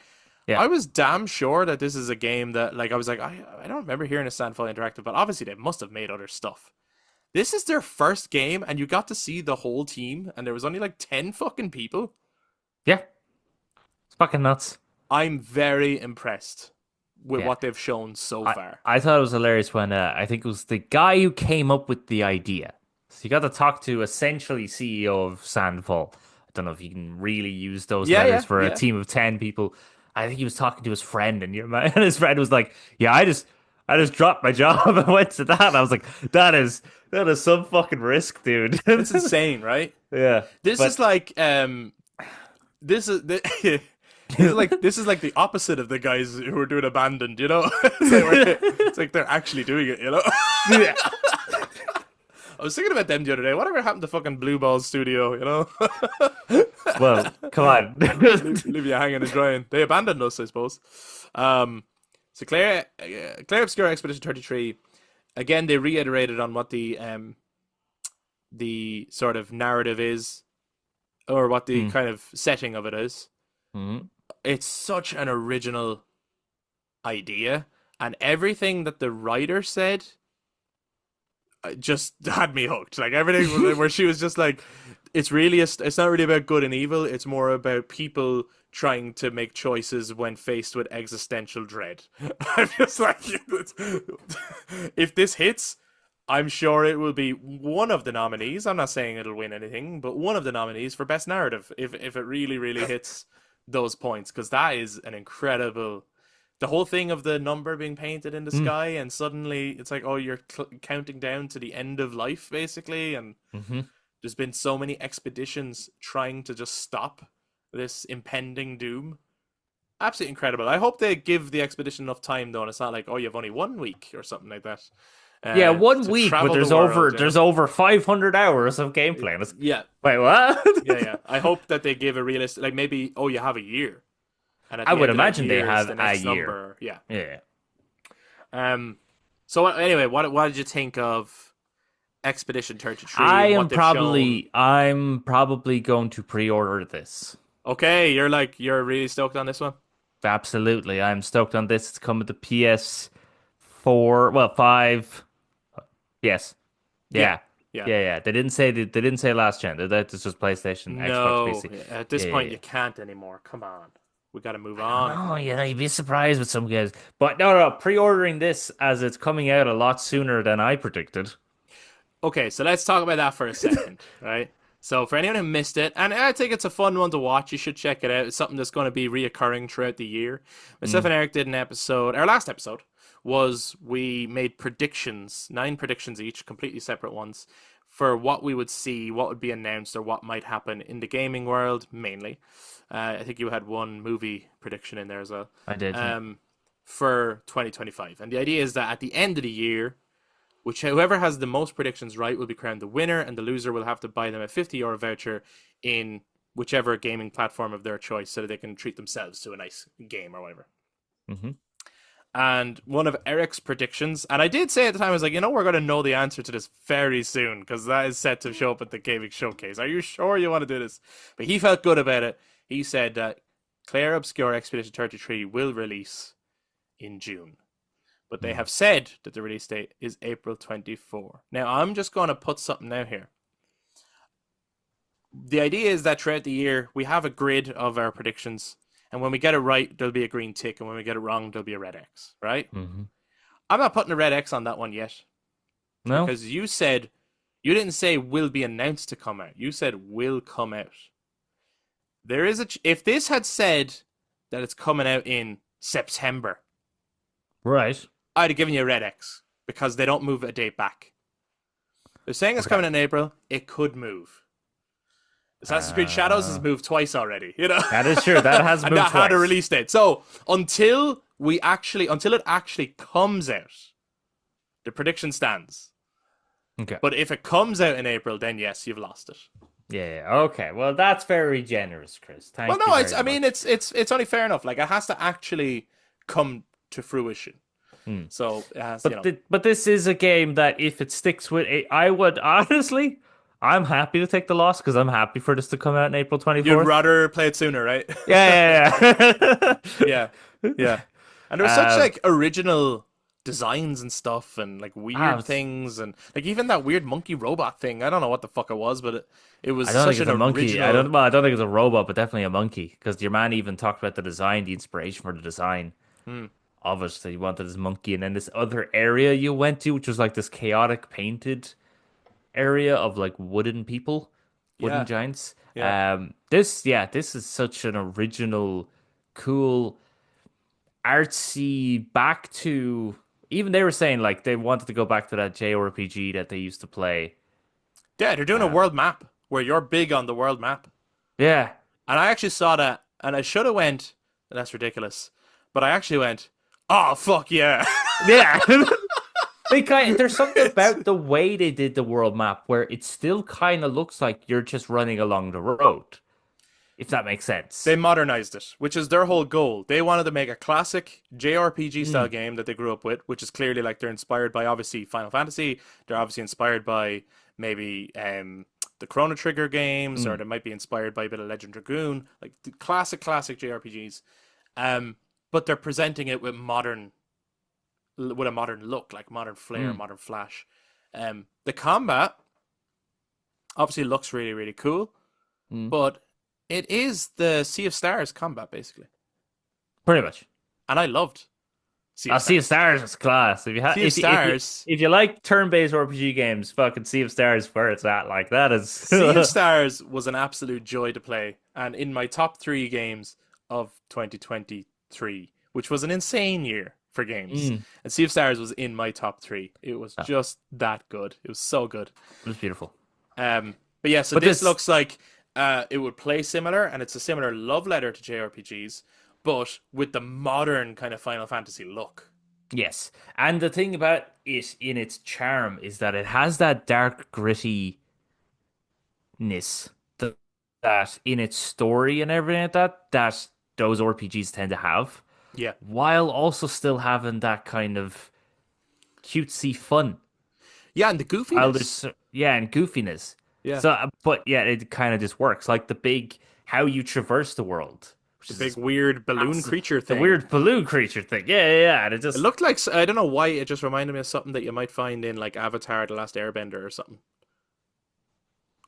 Yeah, I was damn sure that this is a game that, like, I was like, I don't remember hearing a Sandfall Interactive, but obviously they must have made other stuff. This is their first game, and you got to see the whole team, and there was only like 10 fucking people. yeah, it's fucking nuts. I'm very impressed with Yeah. what they've shown so I far. I thought it was hilarious when I think it was the guy who came up with the idea. So you got to talk to essentially CEO of Sandfall. I don't know if you can really use those Yeah, letters yeah, for a yeah. team of 10 people. I think he was talking to his friend, and and his friend was like, "Yeah, I just dropped my job and went to that." And I was like, "That is some fucking risk, dude." It's insane, right? Yeah, This is but like this is this is like the opposite of the guys who are doing Abandoned, you know? It's like they're actually doing it, you know? Yeah. I was thinking about them the other day. Whatever happened to fucking Blue Balls Studio, you know? Well, come on. Leave you hanging and drying. They abandoned us, I suppose. So Clair Obscur Expedition 33, again, they reiterated on what the sort of narrative is, or what the kind of setting of it is. Mhm. It's such an original idea, and everything that the writer said just had me hooked. Like everything where she was just like, it's not really about good and evil. It's more about people trying to make choices when faced with existential dread. I'm just like, if this hits, I'm sure it will be one of the nominees. I'm not saying it'll win anything, but one of the nominees for best narrative if it really really hits those points, because that is an incredible. The whole thing of the number being painted in the sky, and suddenly it's like, oh, you're counting down to the end of life, basically. And there's been so many expeditions trying to just stop this impending doom. Absolutely incredible. I hope they give the expedition enough time, though, and it's not like, oh, you have only 1 week or something like that. Yeah, 1 week, but travel there's the world, there's over 500 hours of gameplay. Yeah, Wait, what? yeah. I hope that they give a realistic, like maybe, oh, you have a year, and at I the would end of that imagine they year is have the a next year. number. Yeah. Yeah. So anyway, what did you think of Expedition 33 and what they've shown? I'm probably going to pre-order this. Okay, you're really stoked on this one. Absolutely. I'm stoked on this. It's coming to PS4, well, 5. Yes. Yeah, Yeah. yeah. Yeah. They didn't say last gen. That's just PlayStation, Xbox, No, PC. at this Yeah. point you can't anymore. Come on, we got to move I don't on. know, you'd be surprised with some games. But no, pre-ordering this as it's coming out a lot sooner than I predicted. Okay, so let's talk about that for a second, right? So for anyone who missed it, and I think it's a fun one to watch, you should check it out. It's something that's going to be reoccurring throughout the year. Myself and Eric did an episode. Our last episode was we made predictions, 9 predictions each, completely separate ones, for what we would see, what would be announced, or what might happen in the gaming world, mainly. I think you had one movie prediction in there as well. I did. Yeah. For 2025. And the idea is that at the end of the year, whoever has the most predictions right will be crowned the winner, and the loser will have to buy them a €50 voucher in whichever gaming platform of their choice, so that they can treat themselves to a nice game or whatever. And one of Eric's predictions, and I did say at the time, I was like, we're going to know the answer to this very soon, because that is set to show up at the gaming showcase. Are you sure you want to do this? But he felt good about it. He said that Clair Obscur Expedition 33 will release in June. But they have said that the release date is April 24. Now, I'm just going to put something out here. The idea is that throughout the year, we have a grid of our predictions. And when we get it right, there'll be a green tick. And when we get it wrong, there'll be a red X, right? I'm not putting a red X on that one yet. No? Because you didn't say will be announced to come out. You said will come out. There is if this had said that it's coming out in September, Right. I'd have given you a red X, because they don't move a date back. They're saying it's coming in April. It could move. Assassin's Creed Shadows has moved twice already. That is true. That has and moved that had a twice. release date. So until it actually comes out, the prediction stands. Okay. But if it comes out in April, then yes, you've lost it. Yeah. Okay. Well, that's very generous, Chris. Thank you. Well, no, very much. it's only fair enough. Like, it has to actually come to fruition. So it has, But this is a game that if it sticks with it, I would honestly, I'm happy to take the loss, because I'm happy for this to come out in April 24th. You'd rather play it sooner, right? Yeah. Yeah. And there was such like original designs and stuff, and like weird things, and like even that weird monkey robot thing. I don't know what the fuck it was, but it was I don't such think it's an a monkey. original. I don't think it's a robot, but definitely a monkey. Because your man even talked about the design, the inspiration for the design of it. So you wanted this monkey, and then this other area you went to, which was like this chaotic painted area of like wooden giants. Yeah. This is such an original, cool, artsy, back to, even they were saying like they wanted to go back to that JRPG that they used to play. Yeah, they're doing a world map where you're big on the world map. Yeah. And I actually saw that, and I should have went, that's ridiculous. But I actually went, oh, fuck yeah. Yeah. There's something It's, about the way they did the world map where it still kind of looks like you're just running along the road, if that makes they sense. modernized it, which is their whole goal. They wanted to make a classic JRPG style Mm, game that they grew up with, which is clearly like they're inspired by obviously Final Fantasy. They're obviously inspired by maybe the Chrono Trigger games, or mm, they might be inspired by a bit of Legend Dragoon, like the classic JRPGs. Um, but they're presenting it with a modern look, like modern flair, mm, modern flash. The combat obviously looks really, really cool, mm. but it is the Sea of Stars combat basically, Pretty much. and I loved Sea of Sea of Stars. Stars is class. Sea of Stars, If you like turn-based RPG games, fucking Sea of Stars is where it's at. Like that is. Sea of Stars was an absolute joy to play, and in my top three games of 2023, which was an insane year for games, Mm. and Sea of Stars was in my top three. It was Oh, just that good. It was so good. it was beautiful. But yeah, so But this this, looks like it would play similar, and it's a similar love letter to JRPGs, but with the modern kind of Final Fantasy look. yes. And the thing about it in its charm is that it has that dark grittiness that, that in its story and everything like that those RPGs tend to have, Yeah, while also still having that kind of cutesy fun. yeah, and the While goofiness. there's yeah, and goofiness. Yeah, So, but yeah, it kind of just works. Like the big how you traverse the world, which the is big weird balloon massive, creature the thing. weird balloon creature thing. Yeah, yeah, yeah. And it It just looked like I don't know why it just reminded me of something that you might find in like Avatar: The Last Airbender or something,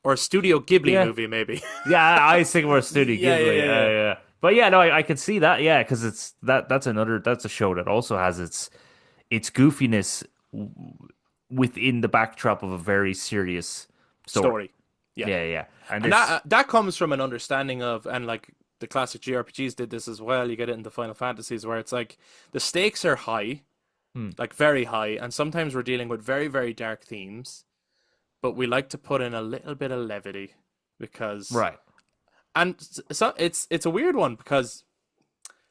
or a Studio Ghibli yeah, movie maybe. yeah. I was thinking more Studio Yeah, yeah, Ghibli. yeah, yeah. Yeah. But yeah, no, I can see that. Yeah, because it's that's a show that also has its goofiness within the backdrop of a very serious story. Story. Yeah. Yeah, yeah. And And there's that comes from an understanding of, and like the classic JRPGs did this as well. You get it into Final Fantasies where it's like the stakes are high, hmm, like very high, and sometimes we're dealing with very, very dark themes, but we like to put in a little bit of levity because, right. and so it's a weird one because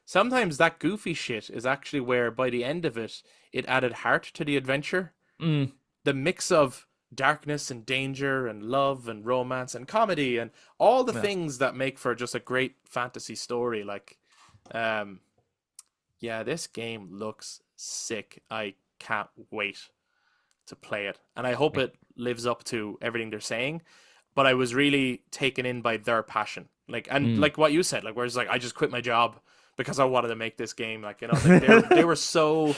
sometimes that goofy shit is actually where by the end of it, it added heart to the adventure. Mm, The mix of darkness and danger and love and romance and comedy and all the yeah. things that make for just a great fantasy story. Like, um, yeah, this game looks sick. I can't wait to play it, and I hope it lives up to everything they're saying. But I was really taken in by their passion, like and Mm. like what you said, like whereas like I just quit my job because I wanted to make this game. Like like they were so.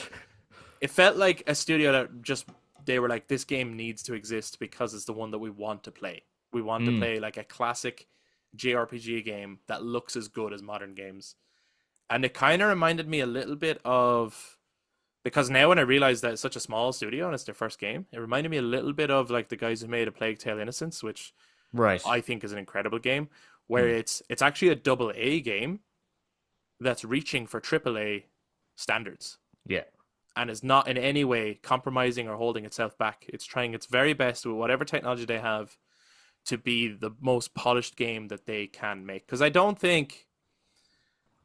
It felt like a studio that just they were like, this game needs to exist because it's the one that we want to play. We want to Mm. play like a classic JRPG game that looks as good as modern games. And it kind of reminded me a little bit of because now when I realize that it's such a small studio and it's their first game, it reminded me a little bit of like the guys who made A Plague Tale Innocence, which Right. I think is an incredible game, where Mm. it's actually a double A game that's reaching for triple A standards Yeah. and is not in any way compromising or holding itself back. It's trying its very best with whatever technology they have to be the most polished game that they can make. Because I don't think,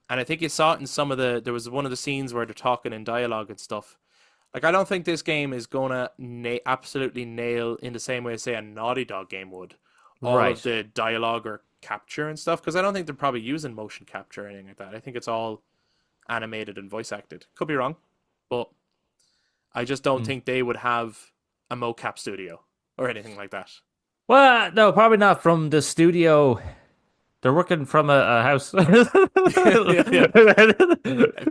and I think you saw it in some of there was one of the scenes where they're talking in dialogue and stuff. Like, I don't think this game is going to absolutely nail in the same way, say, a Naughty Dog game would, all of Right. the dialogue or capture and stuff. Because I don't think they're probably using motion capture or anything like that. I think it's all animated and voice acted. Could be wrong, but I just don't Mm. think they would have a mocap studio or anything like that. Well, no, probably not from the studio. They're working from a house. Yeah, yeah.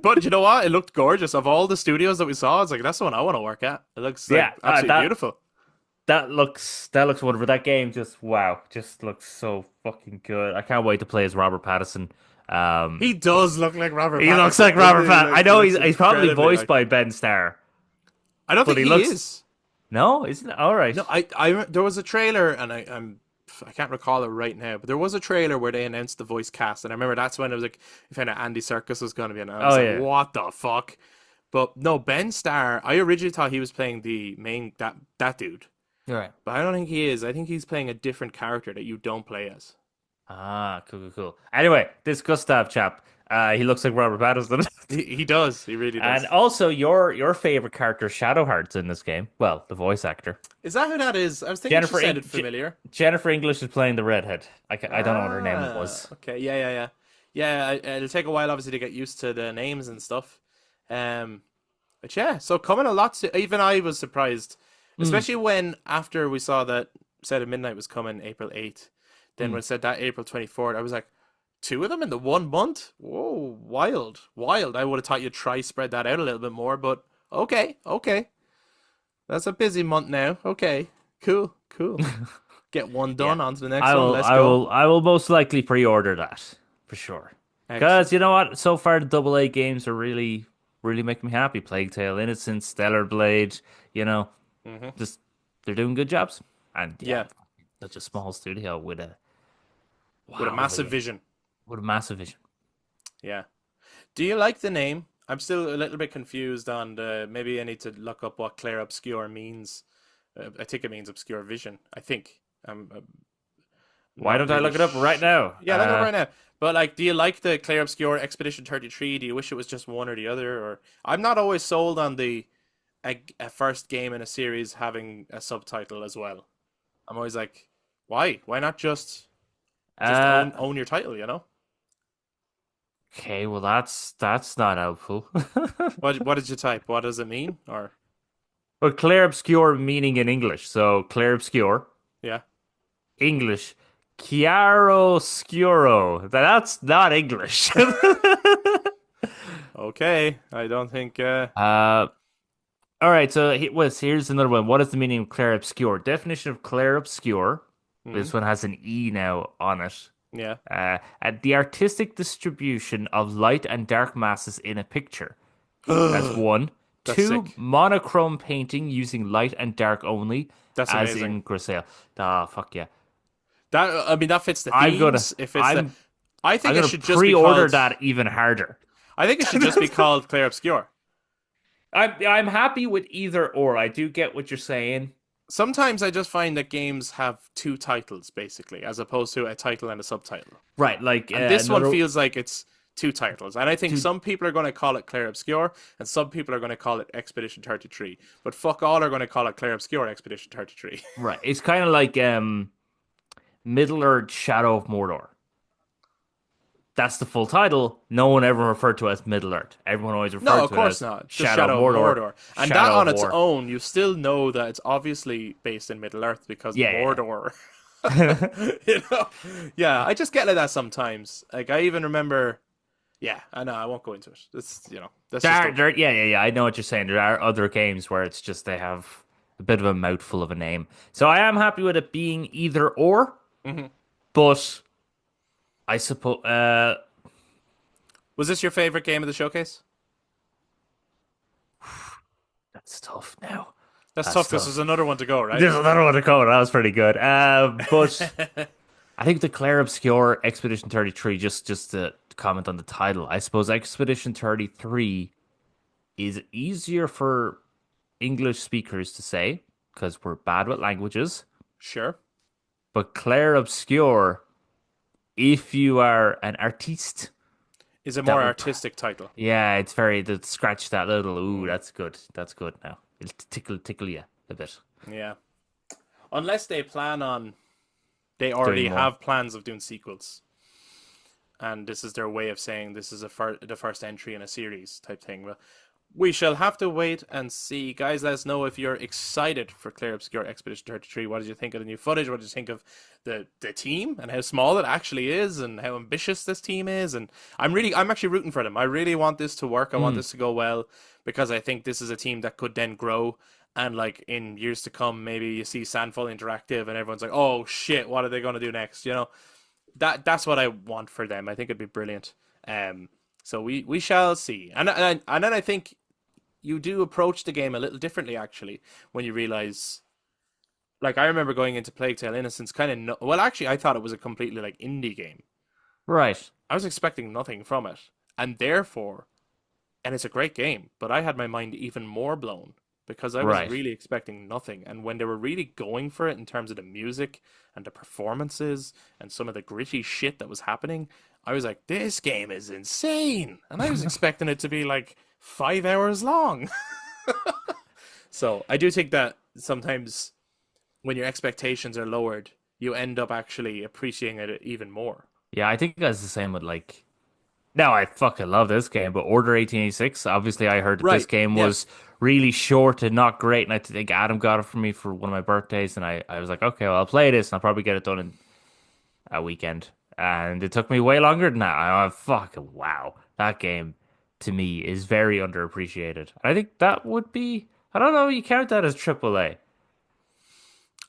But you know what? It looked gorgeous. Of all the studios that we saw, it's like that's the one I want to work at. It looks like Yeah, absolutely beautiful. that looks wonderful. That game just wow, just looks so fucking good. I can't wait to play as Robert Pattinson. He does look like Robert He looks Pattinson, like doesn't Robert he? Pattinson. I Like he know looks he's probably incredibly voiced like. by Ben Starr, I don't but think he he looks is. no, isn't it? All right. No, there was a trailer, and I can't recall it right now, but there was a trailer where they announced the voice cast, and I remember that's when it was like, if I Andy Serkis was going to be, and I was Oh like, yeah. what the fuck? But no, Ben Starr. I originally thought he was playing the main that dude, All right. but I don't think he is. I think he's playing a different character that you don't play as. Ah, cool, cool, cool. Anyway, this Gustav chap, he looks like Robert Pattinson. He does. He really And does. also your favorite character, Shadowheart's in this game. Well, the voice actor. Is that who that is? I was thinking she Jennifer sounded Eng familiar. Jennifer English is playing the redhead. I don't know what her name Ah, was. okay. Yeah, yeah, yeah. Yeah, it'll take a while, obviously, to get used to the names and stuff. Um, but yeah, so coming a lot to, even I was surprised, Mm, especially when after we saw that Set of Midnight was coming April 8th, then when mm. it said that April 24th, I was like, two of them in the 1 month? Whoa, wild, wild. I would have thought you'd try spread that out a little bit more, but okay, okay. That's a busy month now. Okay, cool, cool. Get one Yeah. done, on to the next one. Let's I go. will I will most likely pre-order that for sure. Because you Excellent. know what? So far the double A games are really making me happy. Plague Tale Innocence, Stellar Blade, you know, Hmm. just they're doing good jobs. And yeah, Yeah, such a small studio with a with a wow, massive vision. with a massive vision. Yeah. Do you like the name? I'm still a little bit confused on the. Maybe I need to look up what Clair Obscur means. I think it means obscure vision. I think. I'm Why not don't I really. look it up right now? Yeah, look it up right now. But like, do you like the Clair Obscur Expedition 33? Do you wish it was just one or the other? Or I'm not always sold on the a first game in a series having a subtitle as well. I'm always like, why? Why not just Uh, own your title? You know. okay, well that's not helpful. What did you type? What does it mean? Or But Clair Obscur meaning in English. So Clair Obscur, yeah. English. Chiaroscuro. That's not English. Okay, I don't think. uh, all right, so here's another one. What is the meaning of Clair Obscur? Definition of Clair Obscur. Hmm, This one has an E now on it. yeah. The artistic distribution of light and dark masses in a picture. That's That's one. Two, sick. monochrome painting using light and dark only, That's as amazing. in Grisaille. Ah, fuck yeah. That I mean that fits the I'm gonna, themes. If it's the, I'm, I I'm think it gonna should just be pre-order called. that even harder. I think it should just be called Clair Obscur. I'm happy with either or. I do get what you're saying. Sometimes I just find that games have two titles basically, as opposed to a title and a subtitle. Right, like And this one another. feels like it's two titles. And I think To, some people are going to call it Clair Obscur, and some people are going to call it Expedition 33. But fuck all are going to call it Clair Obscur Expedition 33. right, it's kind of like Middle Earth: Shadow of Mordor. That's the full title. No one ever referred to it as Middle Earth. Everyone always No, referred of to it course as not. Just Shadow of Shadow of Mordor, Mordor. And that Shadow on of its War. own, you still know that it's obviously based in Middle Earth because Yeah, Mordor. yeah. you know? Yeah, I just get like that sometimes. Like I even remember yeah, I know, I won't go into it. It's that's just a Yeah. I know what you're saying. There are other games where it's just they have a bit of a mouthful of a name. So I am happy with it being either or, Mhm. but I suppose Was this your favorite game of the showcase? that's tough now. That's That's tough because tough. there's another one to go, right? There's another one to come. That was pretty good. But I think the Clair Obscur Expedition 33, just to comment on the title, I suppose Expedition 33 is easier for English speakers to say because we're bad with languages. Sure. But Clair Obscur, if you are an artiste, Is a that more would, artistic title. yeah, it's very, that scratch that little, ooh, Mm, that's good. That's good now. It'll tickle you a bit. yeah. Unless they Doing already more. have plans of doing sequels. And this is their way of saying this is the first entry in a series type thing. Well, we shall have to wait and see. Guys, let us know if you're excited for Clair Obscur Expedition 33. What did you think of the new footage? What did you think of the team and how small it actually is and how ambitious this team is? And I'm actually rooting for them. I really want this to work. I want Mm. this to go well because I think this is a team that could then grow. And like in years to come, maybe you see Sandfall Interactive and everyone's like, oh shit, what are they going to do next? That's what I want for them. I think it'd be brilliant. So we shall see. And then I think you do approach the game a little differently actually when you realize like I remember going into Plague Tale Innocence kind of well actually I thought it was a completely like indie game. Right. I was expecting nothing from it. And therefore and it's a great game, but I had my mind even more blown because I was Right. really expecting nothing. And when they were really going for it in terms of the music and the performances and some of the gritty shit that was happening, I was like, this game is insane. And I was expecting it to be like 5 hours long. So I do think that sometimes when your expectations are lowered, you end up actually appreciating it even more. Yeah, I think that's the same with like. Now I fucking love this game, but Order 1886. Obviously, I heard that this Right. game Yeah. was really short and not great, and I think Adam got it for me for one of my birthdays, and I was like, okay, well, I'll play this, and I'll probably get it done in a weekend. And it took me way longer than that. I fucking wow, that game to me is very underappreciated. I think that would be. I don't know. You count that as AAA.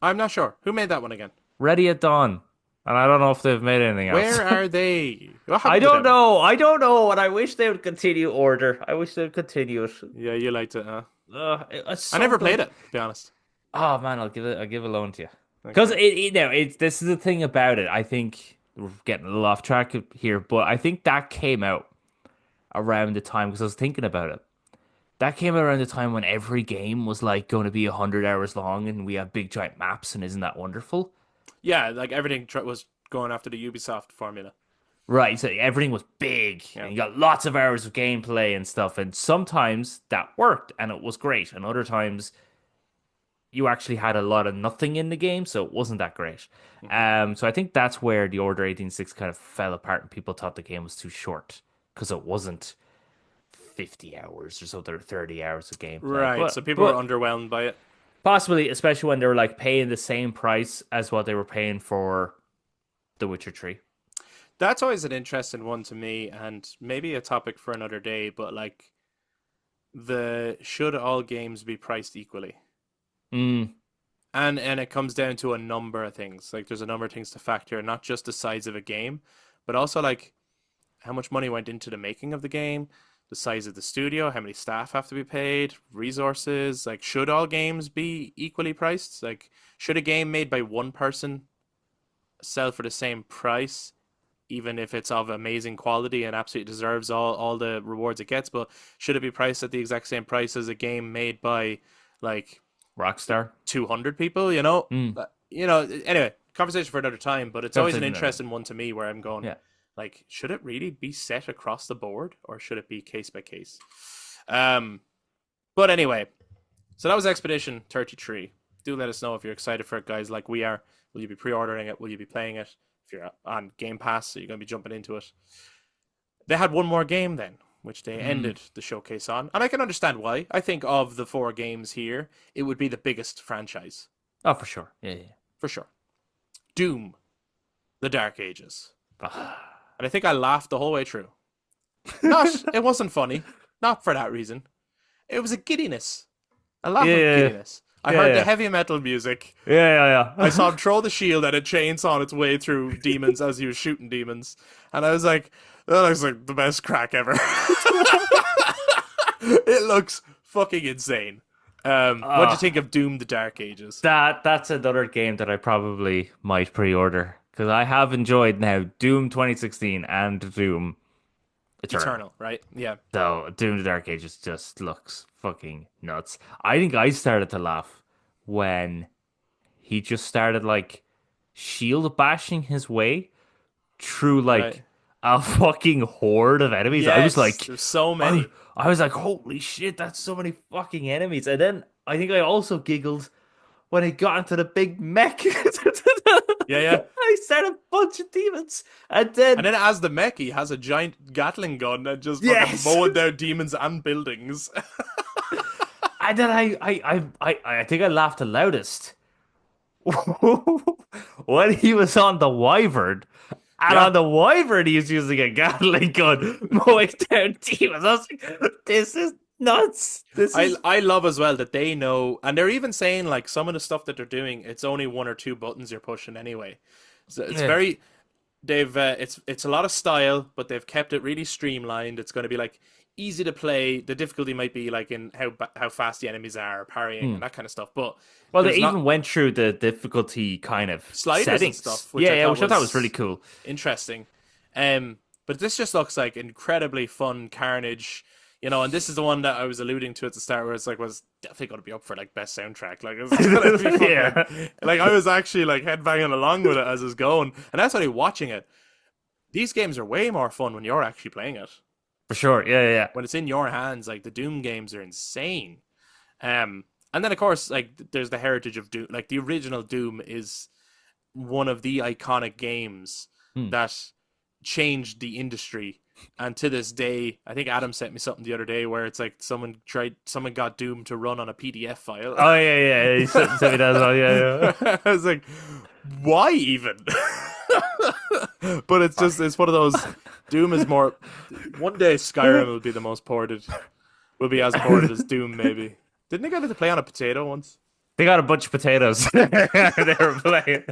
I'm not sure. Who made that one again? Ready at Dawn, and I don't know if they've made anything else. Where are they? What I happened to don't them? know. I don't know, and I wish they would continue Order. I wish they would continue it. Yeah, you liked it, huh? It's I so never good. played it, to be honest. Oh man, I'll give a loan to you. Because Okay. it's this is the thing about it. I think we're getting a little off track here, but I think that came out around the time because I was thinking about it. That came out around the time when every game was like going to be 100 hours long, and we have big giant maps, and isn't that wonderful? Yeah, like everything was going after the Ubisoft formula. Right, so everything was big, Yeah. and you got lots of hours of gameplay and stuff, and sometimes that worked, and it was great, and other times you actually had a lot of nothing in the game, so it wasn't that great. Hmm. So I think that's where the Order 186 kind of fell apart, and people thought the game was too short because it wasn't 50 hours or something, or 30 hours of gameplay. Right, so people were But underwhelmed by it. possibly, especially when they were like paying the same price as what they were paying for The Witcher 3. That's always an interesting one to me, and maybe a topic for another day, but like the should all games be priced equally? Mm, And it comes down to a number of things. Like there's a number of things to factor, not just the size of a game, but also like how much money went into the making of the game, the size of the studio, how many staff have to be paid, resources. Like should all games be equally priced? Like should a game made by one person sell for the same price, even if it's of amazing quality and absolutely deserves all the rewards it gets? But should it be priced at the exact same price as a game made by like Rockstar. 200 people, you know? Mm, Anyway, conversation for another time, but it's always an conversation another. interesting one to me where I'm going, Yeah. like, should it really be set across the board or should it be case by case? But anyway, so that was Expedition 33. Do let us know if you're excited for it, guys, like we are. Will you be pre-ordering it? Will you be playing it? If you're on Game Pass, are you going to be jumping into it? They had one more game then, which they Mm. ended the showcase on. And I can understand why. I think of the four games here, it would be the biggest franchise, Oh, for sure. Yeah, yeah. for sure. Doom, The Dark Ages. Yeah. And I think I laughed the whole way through. Not, it wasn't funny. Not for that reason. It was a giddiness. A laugh of Yeah, giddiness. I yeah, heard yeah. the heavy metal music. Yeah. I saw him throw the shield and a chainsaw on its way through demons as he was shooting demons. And I was like, that looks like the best crack ever. It looks fucking insane. What do you think of Doom: The Dark Ages? That's another game that I probably might pre-order because I have enjoyed now Doom 2016 and Doom Eternal. Eternal, right? Yeah. So Doom the Dark Ages just looks fucking nuts. I think I started to laugh when he just started like shield bashing his way through Right. like a fucking horde of enemies. I was Yes, like, there's so I, many. I was like, holy shit, that's so many fucking enemies. And then I think I also giggled when he got into the big mech. Yeah, yeah. I said a bunch of demons. And then, And then as the mech, he has a giant Gatling gun and just fucking yes. mowing down demons and buildings. And then I think I laughed the loudest when he was on the Wyvern. And Yeah. on the Wyvern, he was using a Gatling gun mowing down demons. I was like, this is nuts. This is. I love as well that they know, and they're even saying like some of the stuff that they're doing, it's only one or two buttons you're pushing anyway. So it's Yeah. very, they've it's a lot of style, but they've kept it really streamlined. It's going to be like easy to play. The difficulty might be like in how fast the enemies are, parrying and that kind of stuff. But Well, they there's not even went through the difficulty kind of sliders and settings. stuff, which Yeah, which I thought was really cool. interesting. But this just looks like incredibly fun carnage. And this is the one that I was alluding to at the start, where it's like, was definitely going to be up for like best soundtrack. Like, it's gonna be fucking, Yeah, like I was actually like headbanging along with it as it's going, and that's only watching it. These games are way more fun when you're actually playing it. for sure. Yeah, yeah. When it's in your hands, like the Doom games are insane. And then of course, like there's the heritage of Doom. Like the original Doom is one of the iconic games Hmm. that changed the industry. And to this day, I think Adam sent me something the other day where it's like someone got Doom to run on a PDF file. Oh yeah, yeah. He sent me that as well. Yeah, yeah. I was like, why even? But it's one of those. Doom is more. One day Skyrim will be the most ported. Will be as ported as Doom, maybe. Didn't they get it to play on a potato once? They got a bunch of potatoes. They were playing.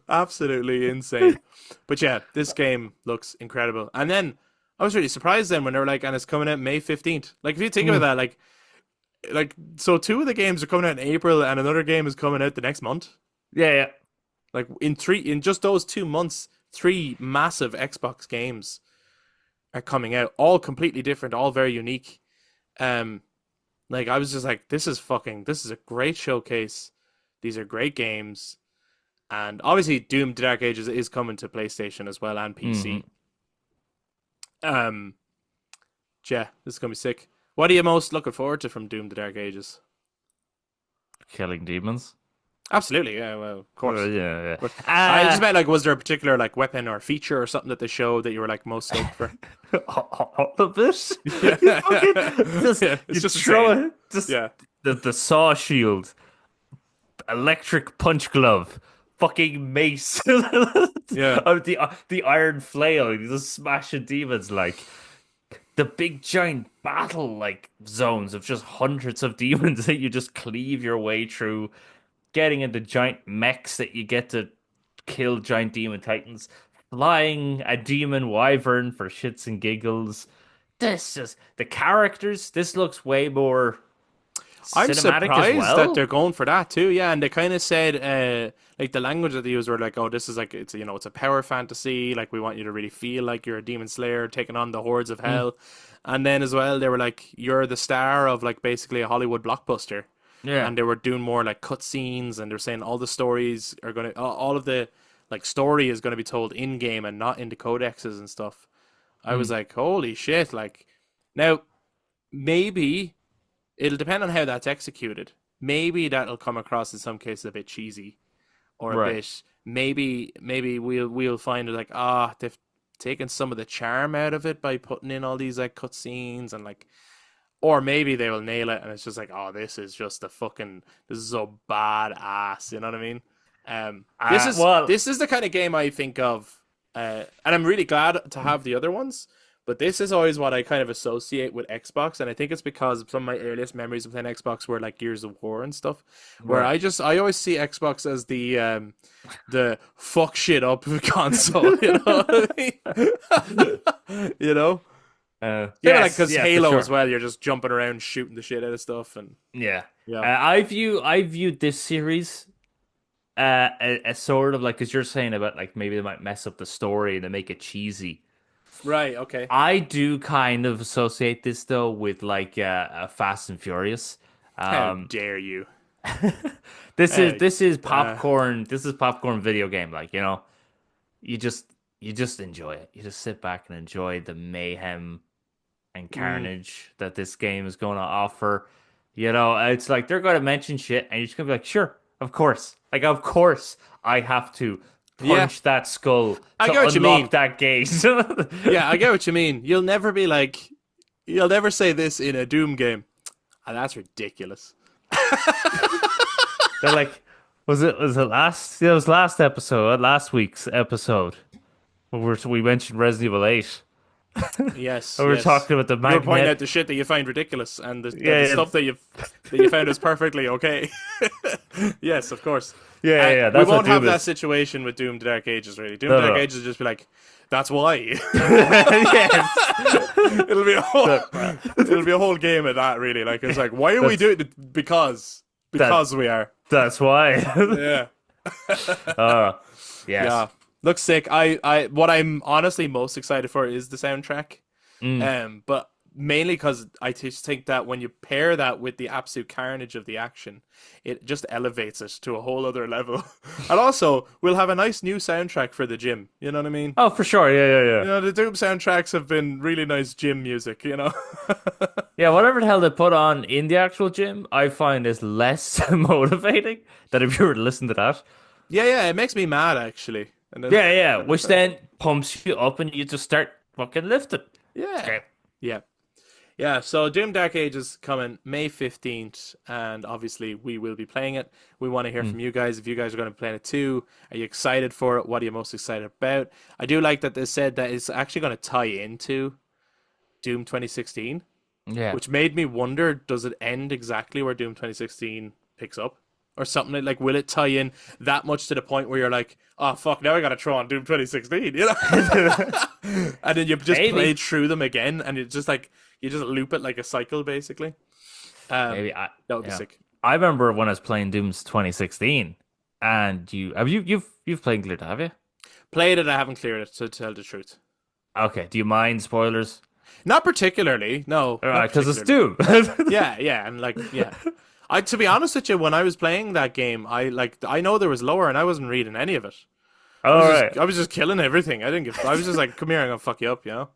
Absolutely insane. But yeah, this game looks incredible. And then I was really surprised then when they were like, and it's coming out May 15th. Like if you think about that, like so two of the games are coming out in April and another game is coming out the next month. Yeah, yeah. Like in just those 2 months, 3 massive Xbox games are coming out, all completely different, all very unique. Like I was just like, this is a great showcase. These are great games. And obviously Doom The Dark Ages is coming to PlayStation as well and PC. Yeah, this is gonna be sick. What are you most looking forward to from Doom The Dark Ages? Killing demons. Absolutely, yeah, well, of course. Yeah, yeah. But I just meant, like, was there a particular like weapon or feature or something that they showed that you were like most stoked for? All of this. Yeah. You fucking just, Yeah, it's you just throw insane. it. Just Yeah. the saw shield, electric punch glove, fucking mace. Yeah. Oh, the iron flail. You just smashing demons like. The big giant battle like zones of just hundreds of demons that you just cleave your way through, getting into giant mechs that you get to kill giant demon titans, flying a demon wyvern for shits and giggles. The characters. This looks way more I'm cinematic as surprised well. that they're going for that too. Yeah, and they kind of said, like the language that they used were like, "Oh, this is like it's a power fantasy. Like we want you to really feel like you're a demon slayer taking on the hordes of hell." And then as well, they were like, "You're the star of like basically a Hollywood blockbuster." Yeah. And they were doing more like cutscenes, and they're saying all the stories are gonna, all of the like story is gonna be told in game and not in the codexes and stuff. I was like, "Holy shit!" Like now, maybe. It'll depend on how that's executed. Maybe that'll come across in some cases a bit cheesy, or a Right. bit. Maybe we'll find it like they've taken some of the charm out of it by putting in all these like cutscenes and like, or maybe they will nail it and it's just like, oh, this is so badass. You know what I mean? This is the kind of game I think of, and I'm really glad to have the other ones. But this is always what I kind of associate with Xbox, and I think it's because some of my earliest memories of playing Xbox were like Gears of War and stuff, where Right. I always see Xbox as the fuck shit up console, you know what I mean? You know, yeah, like because yeah, for Halo sure. as well, you're just jumping around shooting the shit out of stuff, and Yeah. yeah, I viewed this series as sort of like, as you're saying about like maybe they might mess up the story and they make it cheesy. right, okay. I do kind of associate this though with like Fast and Furious. How dare you? Hey, This is popcorn. This is popcorn video game. Like, you just enjoy it. You just sit back and enjoy the mayhem and carnage that this game is going to offer. It's like they're going to mention shit, and you're just going to be like, sure, of course. Like, of course, I have to punch that skull I to get what you mean. unlock that gate. Yeah, I get what you mean. You'll never say this in a Doom game. Ah, that's ridiculous. They're like, was it last? Yeah, it was last week's episode. Where we mentioned Resident Evil 8. Yes, We were yes. talking about the You were pointing out magnet. the shit that you find ridiculous and the Yeah, stuff that you found is perfectly okay. Yes, of course. Yeah, yeah, We that's what won't have Doom that is. situation with Doom: The Dark Ages. Really, Doom: No, The Dark no. Ages will just be like, that's why. Yes. It'll be a whole game of that. Really, like it's like, why are we doing it? Because we are. That's why. Yeah. Yes. Yeah, looks sick. I what I'm honestly most excited for is the soundtrack. Mm. But mainly because I just think that when you pair that with the absolute carnage of the action, it just elevates it to a whole other level. And also, we'll have a nice new soundtrack for the gym. You know what I mean? Oh, for sure. Yeah, yeah, You yeah. know, the Doom soundtracks have been really nice gym music, you know? Yeah, whatever the hell they put on in the actual gym, I find is less motivating than if you were to listen to that. Yeah, yeah, it makes me mad actually. And then Yeah, yeah, which then pumps you up and you just start fucking lifting. It's yeah. great. Yeah. Yeah, so Doom Dark Age is coming May 15th, and obviously we will be playing it. We want to hear Mm. from you guys if you guys are going to be playing it too. Are you excited for it? What are you most excited about? I do like that they said that it's actually going to tie into Doom 2016, Yeah. which made me wonder, does it end exactly where Doom 2016 picks up? Or something like, will it tie in that much to the point where you're like, oh fuck, now I gotta throw on Doom 2016, you know? And then you just play Maybe. through them again, and it's just like, you just loop it like a cycle, basically. Maybe I That would be yeah. sick. I remember when I was playing Doom's 2016 and you've played Clear, have you? Played it, I haven't cleared it, to tell the truth. Okay, do you mind spoilers? Not particularly, no, All not right, because it's particularly. Doom. Yeah, yeah, and like, yeah. I to be honest with you, when I was playing that game, I know there was lore, and I wasn't reading any of it. All right. I was just killing everything. I didn't give. I was just like, come here, I'm gonna fuck you up, you know.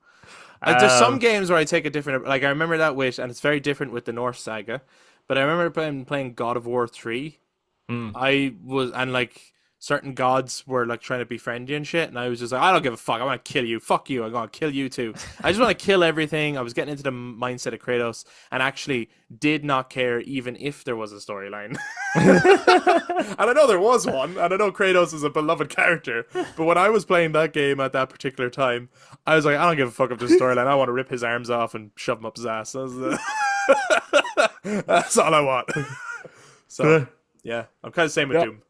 There's some Um, games where I take a different. Like I remember that with, and it's very different with the Norse saga. But I remember playing God of War 3. mm. I was and like certain gods were like trying to befriend you and shit, and I was just like, I don't give a fuck. I want to kill you. Fuck you. I'm gonna kill you too. I just want to kill everything. I was getting into the mindset of Kratos, and actually did not care even if there was a storyline. And I know there was one, and I know Kratos is a beloved character. But when I was playing that game at that particular time, I was like, I don't give a fuck if there's a storyline. I want to rip his arms off and shove him up his ass. That's all I want. So yeah, I'm kind of same with Yeah. Doom.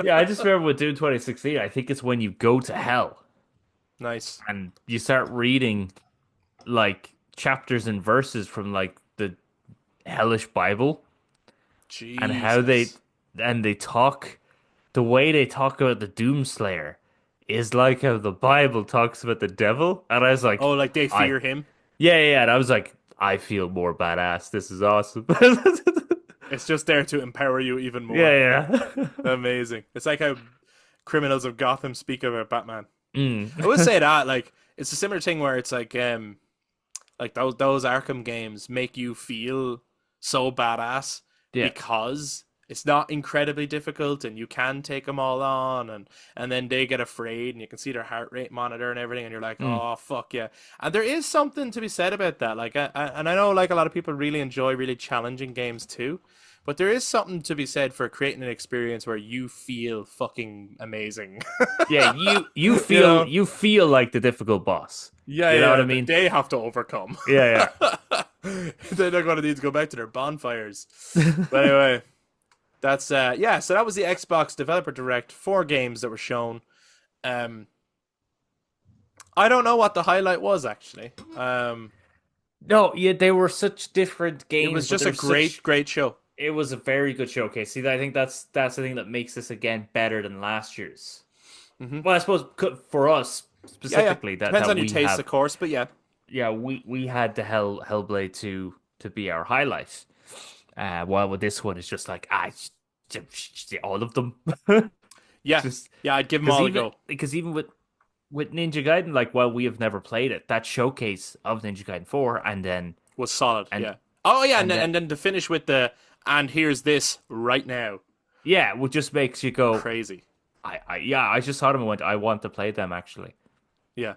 Yeah, I just remember with Doom 2016, I think it's when you go to hell Nice. and you start reading like chapters and verses from like the hellish Bible and how Jesus. they talk the way they talk about the Doomslayer is like how the Bible talks about the devil. And I was Oh, like, like they I fear him. yeah, yeah, yeah. And I was like, I feel more badass. This is awesome. It's just there to empower you even more. Yeah, yeah. Amazing. It's like how criminals of Gotham speak about Batman. Mm. I would say that like it's a similar thing where it's like those Arkham games make you feel so badass Yeah. because it's not incredibly difficult and you can take them all on and then they get afraid and you can see their heart rate monitor and everything and you're like, Mm. oh fuck yeah. And there is something to be said about that, like and I know like a lot of people really enjoy really challenging games too, but there is something to be said for creating an experience where you feel fucking amazing. Yeah, you You feel know, you feel like the difficult boss. yeah, You know what I yeah, mean? they have to overcome. Yeah, They're not going to need to go back to their bonfires. yeah. But anyway, that's yeah. So that was the Xbox Developer Direct. 4 games that were shown. Um, I don't know what the highlight was actually. No, yeah, they were such different It games, was but just a they're great, such. great show. It was a very good showcase. See, I think that's the thing that makes this again better than last year's. Hmm. Well, I suppose for us Yeah, yeah. specifically, Depends that on your we taste, have, of course, but yeah, yeah, we had the Hellblade to be our highlight. While with this one, it's just like all of them. yeah, Just yeah. I'd give them all a go. because even with Ninja Gaiden, like while we have never played it, that showcase of Ninja Gaiden 4, and then Was solid. and Yeah. Oh yeah, and then and then to finish with the and here's this right now. yeah, what just makes you go, Crazy. yeah, I just saw them and went, I want to play them actually. Yeah,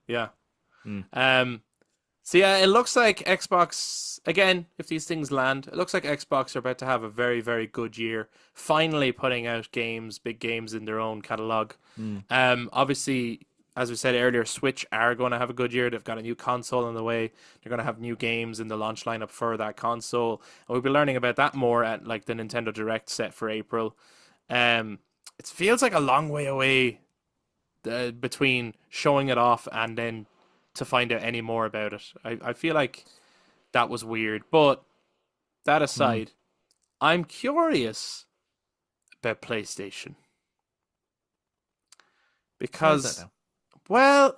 yeah. Mm. So yeah, it looks like Xbox again. If these things land, it looks like Xbox are about to have a very, very good year. Finally, putting out games, big games in their own catalog. Mm. Obviously, as we said earlier, Switch are going to have a good year. They've got a new console on the way. They're going to have new games in the launch lineup for that console, and we'll be learning about that more at like the Nintendo Direct set for April. It feels like a long way away between showing it off and then to find out any more about it. I feel like that was weird. But that Mm. aside, I'm curious about PlayStation Why is that because, now? well,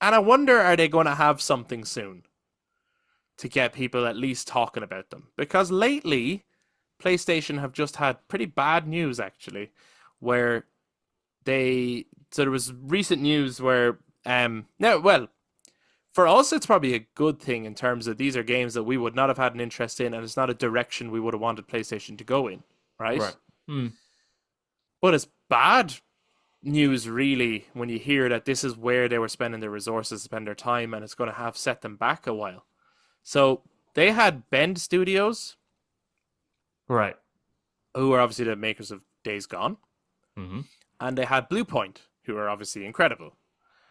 And I wonder, are they going to have something soon to get people at least talking about them? Because lately, PlayStation have just had pretty bad news actually, where so there was recent news where now well for us it's probably a good thing in terms of these are games that we would not have had an interest in and it's not a direction we would have wanted PlayStation to go in, Right. right? Hmm. But it's bad news really when you hear that this is where they were spending their resources, spend their time, and it's going to have set them back a while. So they had Bend Studios, Right. who are obviously the makers of Days Gone, Hmm. and they had Blue Point, who are obviously incredible,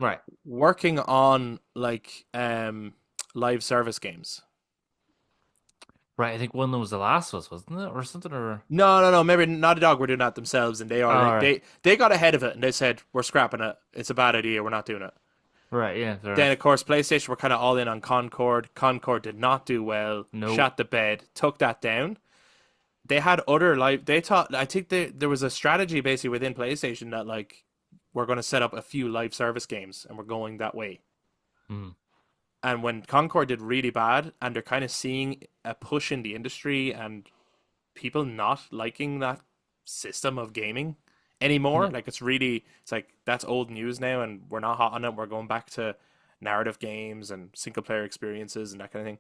Right. working on like live service games. Right. I think one of them was The Last of Us, wasn't it, or something? Or No. Maybe Naughty Dog were doing that themselves, and all right. they got ahead of it, and they said we're scrapping it. It's a bad idea. We're not doing it. Right. Yeah. There Then is. of course PlayStation were kind of all in on Concord. Concord did not do well. No. Shot the bed. Took that down. They had other live. They thought. I think there was a strategy basically within PlayStation that like we're going to set up a few live service games, and we're going that way. Mm. And when Concord did really bad, and they're kind of seeing a push in the industry and people not liking that system of gaming anymore, Yeah. like it's like that's old news now, and we're not hot on it. We're going back to narrative games and single player experiences and that kind of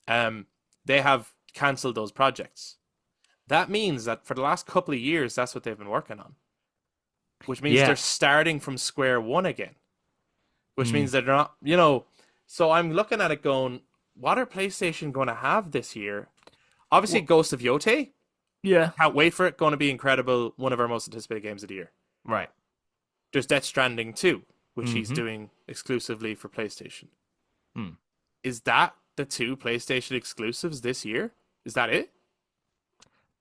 thing. They have cancelled those projects. That means that for the last couple of years, that's what they've been working on, which means they're Yeah. starting from square one again, which Mm. means they're not, So I'm looking at it going, what are PlayStation going to have this year? Obviously, Well, Ghost of Yote. yeah. Can't wait for it. Going to be incredible. One of our most anticipated games of the year. Right. There's Death Stranding 2, which he's Hmm. doing exclusively for PlayStation. Hmm. Is that the two PlayStation exclusives this year? Is that it?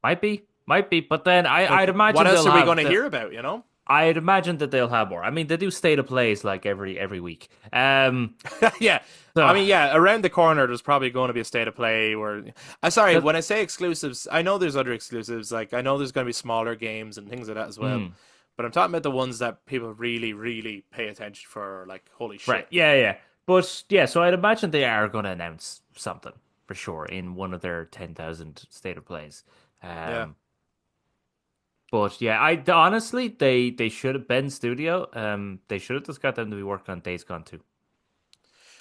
Might be. Might be. But then Like, I'd what imagine else they'll are we going have to the. hear about? I'd imagine that they'll have more. I mean, they do state of plays like every week. Yeah. I So mean, yeah, around the corner, there's probably going to be a state of play where. Sorry, 'cause- when I say exclusives, I know there's other exclusives. Like, I know there's going to be smaller games and things like that as well. mm, But I'm talking about the ones that people really, really pay attention for. Like, holy right. shit. Yeah, yeah. But yeah, so I'd imagine they are going to announce something for sure in one of their 10,000 state of plays. Yeah. Um, but yeah, I honestly they should have been studio. They should have just got them to be working on Days Gone too.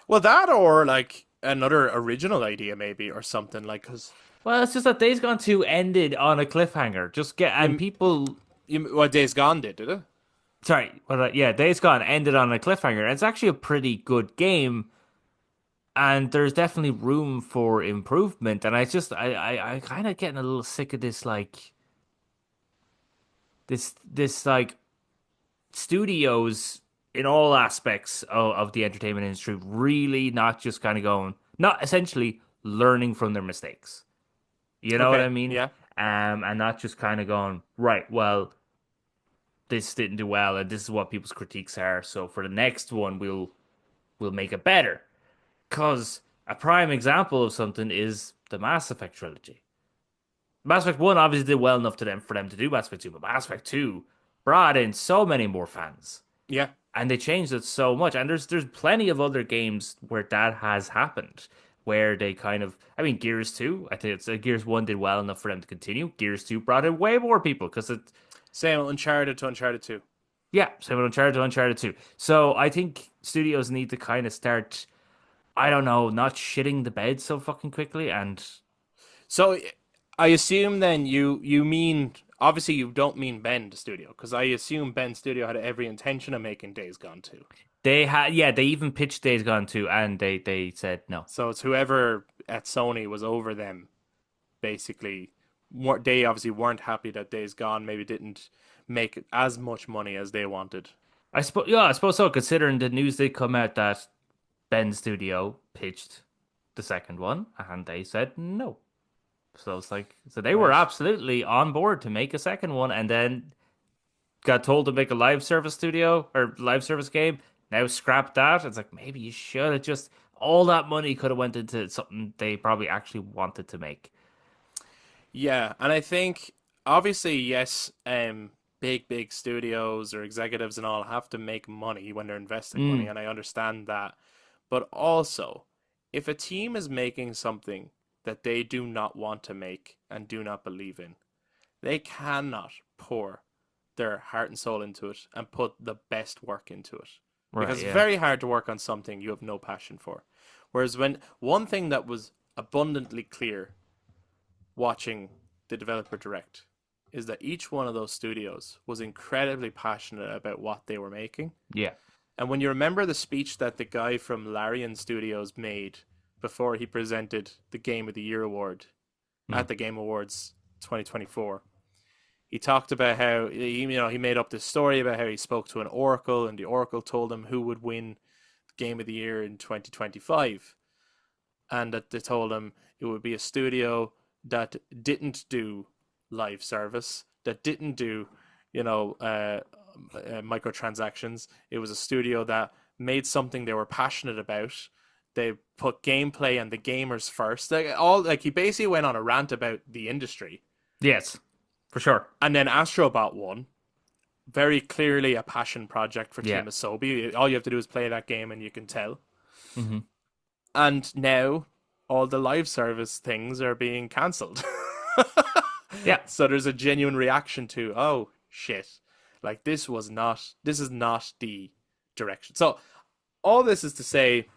Well, that or like another original idea, maybe, or something. Like, because Well, it's just that Days Gone 2 ended on a cliffhanger. Just get and you, people what Days Gone did it? sorry, yeah, Days Gone ended on a cliffhanger. And it's actually a pretty good game, and there's definitely room for improvement. And I kind of getting a little sick of this this like studios in all aspects of the entertainment industry really not just kind of going, not essentially learning from their mistakes. You know what Okay. I mean? Yeah. And not just kind of going, right, well, this didn't do well, and this is what people's critiques are. So for the next one, we'll make it better. Because a prime example of something is the Mass Effect trilogy. Mass Effect 1 obviously did well enough to them for them to do Mass Effect 2, but Mass Effect 2 brought in so many more fans. Yeah. And they changed it so much. And there's plenty of other games where that has happened. Where they kind of, I mean, Gears 2, I think it's Gears 1 did well enough for them to continue. Gears 2 brought in way more people because it, Same Uncharted to Uncharted 2. yeah, same with Uncharted to Uncharted 2. So I think studios need to kind of start, I don't know, not shitting the bed so fucking quickly. And So I assume then you mean obviously you don't mean Bend Studio because I assume Bend Studio had every intention of making Days Gone 2. they had, yeah, they even pitched Days Gone 2 and they said no. So it's whoever at Sony was over them basically. They obviously weren't happy that Days Gone maybe didn't make as much money as they wanted. I suppose so, considering the news did come out that Ben Studio pitched the second one and they said no. So it's like, so they were Right. absolutely on board to make a second one and then got told to make a live service studio or live service game. Now scrap that. It's like, maybe you should have just, all that money could have went into something they probably actually wanted to make. Yeah, and I think obviously yes, big studios or executives and all have to make money when they're investing money, Mm, and I understand that. But also, if a team is making something that they do not want to make and do not believe in, they cannot pour their heart and soul into it and put the best work into it. right, Because it's yeah. very hard to work on something you have no passion for. Whereas when one thing that was abundantly clear watching the developer direct is that each one of those studios was incredibly passionate about what they were making. Yeah. And when you remember the speech that the guy from Larian Studios made before he presented the Game of the Year award Mm. at the Game Awards 2024, he talked about how he made up this story about how he spoke to an oracle and the oracle told him who would win Game of the Year in 2025, and that they told him it would be a studio that didn't do live service, that didn't do, microtransactions. It was a studio that made something they were passionate about. They put gameplay and the gamers first. He basically went on a rant about the industry. Yes, for sure. And then Astrobot won. Very clearly a passion project for Yeah. Team Asobi. All you have to do is play that game and you can tell. Hmm. And now all the live service things are being cancelled. Yeah. So there's a genuine reaction to, oh shit, like this is not the direction. So all this is to say,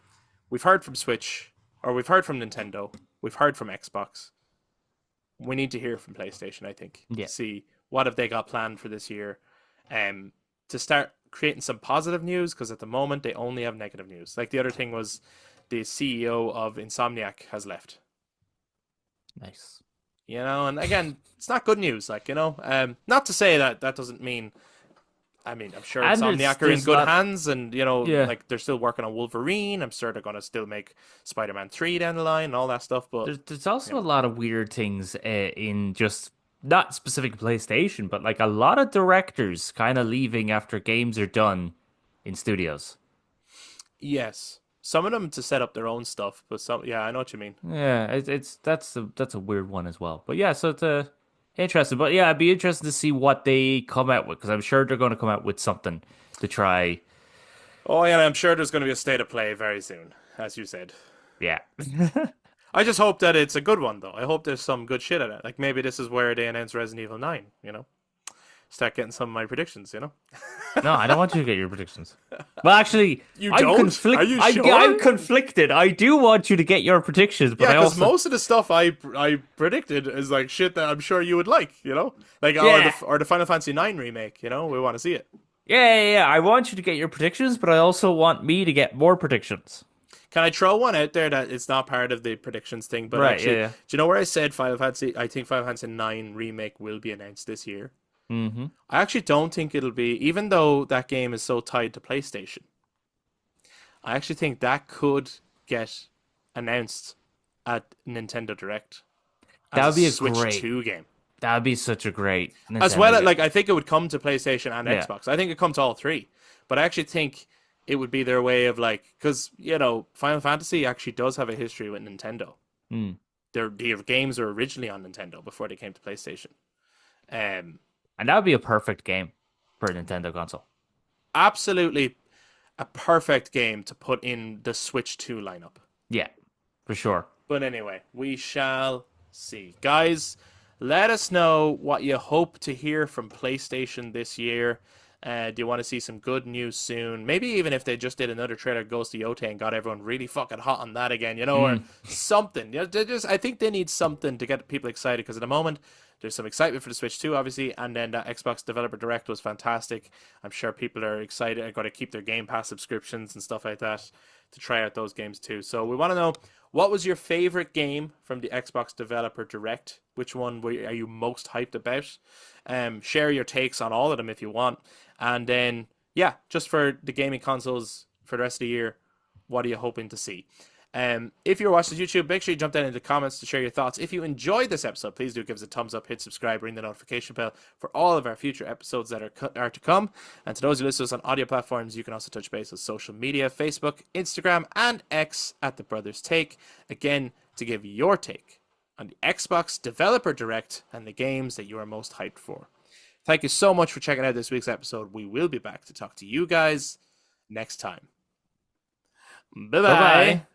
we've heard from Switch, or we've heard from Nintendo, we've heard from Xbox. We need to hear from PlayStation, I think, Yeah. to see what have they got planned for this year, to start creating some positive news, because at the moment they only have negative news. Like the other thing was the CEO of Insomniac has left. Nice. And again, it's not good news. Not to say that doesn't mean. I mean, I'm sure And Insomniac are in there's good lot. hands, and Yeah. like they're still working on Wolverine. I'm sure they're gonna still make Spider-Man 3 down the line and all that stuff. But There's you also a know, lot of weird things in just not specific PlayStation, but like a lot of directors kind of leaving after games are done in studios. yes, some of them to set up their own stuff, but some, yeah, I know what you mean. Yeah, that's a weird one as well. But yeah, so it's interesting. But yeah, it'd be interesting to see what they come out with because I'm sure they're going to come out with something to try. Oh yeah, I'm sure there's gonna be a state of play very soon, as you said. Yeah. I just hope that it's a good one, though. I hope there's some good shit in it. Like maybe this is where they announce Resident Evil 9. Start getting some of my predictions. No, I don't want you to get your predictions. Well, actually, You don't? Are you I'm sure? conflicted. I do want you to get your predictions, but Yeah, I because also most of the stuff I predicted is like shit that I'm sure you would like. Like yeah. or the Final Fantasy 9 remake. We want to see it. Yeah. I want you to get your predictions, but I also want me to get more predictions. Can I throw one out there that it's not part of the predictions thing? But Right, actually, yeah. do you know where I said Final Fantasy? I think Final Fantasy 9 remake will be announced this year. Mm-hmm. I actually don't think it'll be, even though that game is so tied to PlayStation. I actually think that could get announced at Nintendo Direct That as would a be a Switch great. 2 game. That would be such a great As Nintendo well as, game. like, I think it would come to PlayStation and Yeah. Xbox. I think it come to all three. But I actually think it would be their way of, like, because, Final Fantasy actually does have a history with Nintendo. Mm. Their games were originally on Nintendo before they came to PlayStation. Um, And that would be a perfect game for a Nintendo console. Absolutely a perfect game to put in the Switch 2 lineup. Yeah, for sure. But anyway, we shall see. Guys, let us know what you hope to hear from PlayStation this year. Do you want to see some good news soon? Maybe even if they just did another trailer Ghost of Yote and got everyone really fucking hot on that again, or something. I think they need something to get people excited because at the moment there's some excitement for the Switch 2, obviously, and then that Xbox Developer Direct was fantastic. I'm sure people are excited and going to keep their Game Pass subscriptions and stuff like that to try out those games too. So we want to know, what was your favorite game from the Xbox Developer Direct? Which one are you most hyped about? Share your takes on all of them if you want. And then, yeah, just for the gaming consoles for the rest of the year, what are you hoping to see? If you're watching this YouTube, make sure you jump down into the comments to share your thoughts. If you enjoyed this episode, please do give us a thumbs up, hit subscribe, ring the notification bell for all of our future episodes that are to come. And to those who listen to us on audio platforms, you can also touch base with social media, Facebook, Instagram, and X at The Brothers Take. Again, to give your take on the Xbox Developer Direct and the games that you are most hyped for. Thank you so much for checking out this week's episode. We will be back to talk to you guys next time. Bye Bye bye. bye.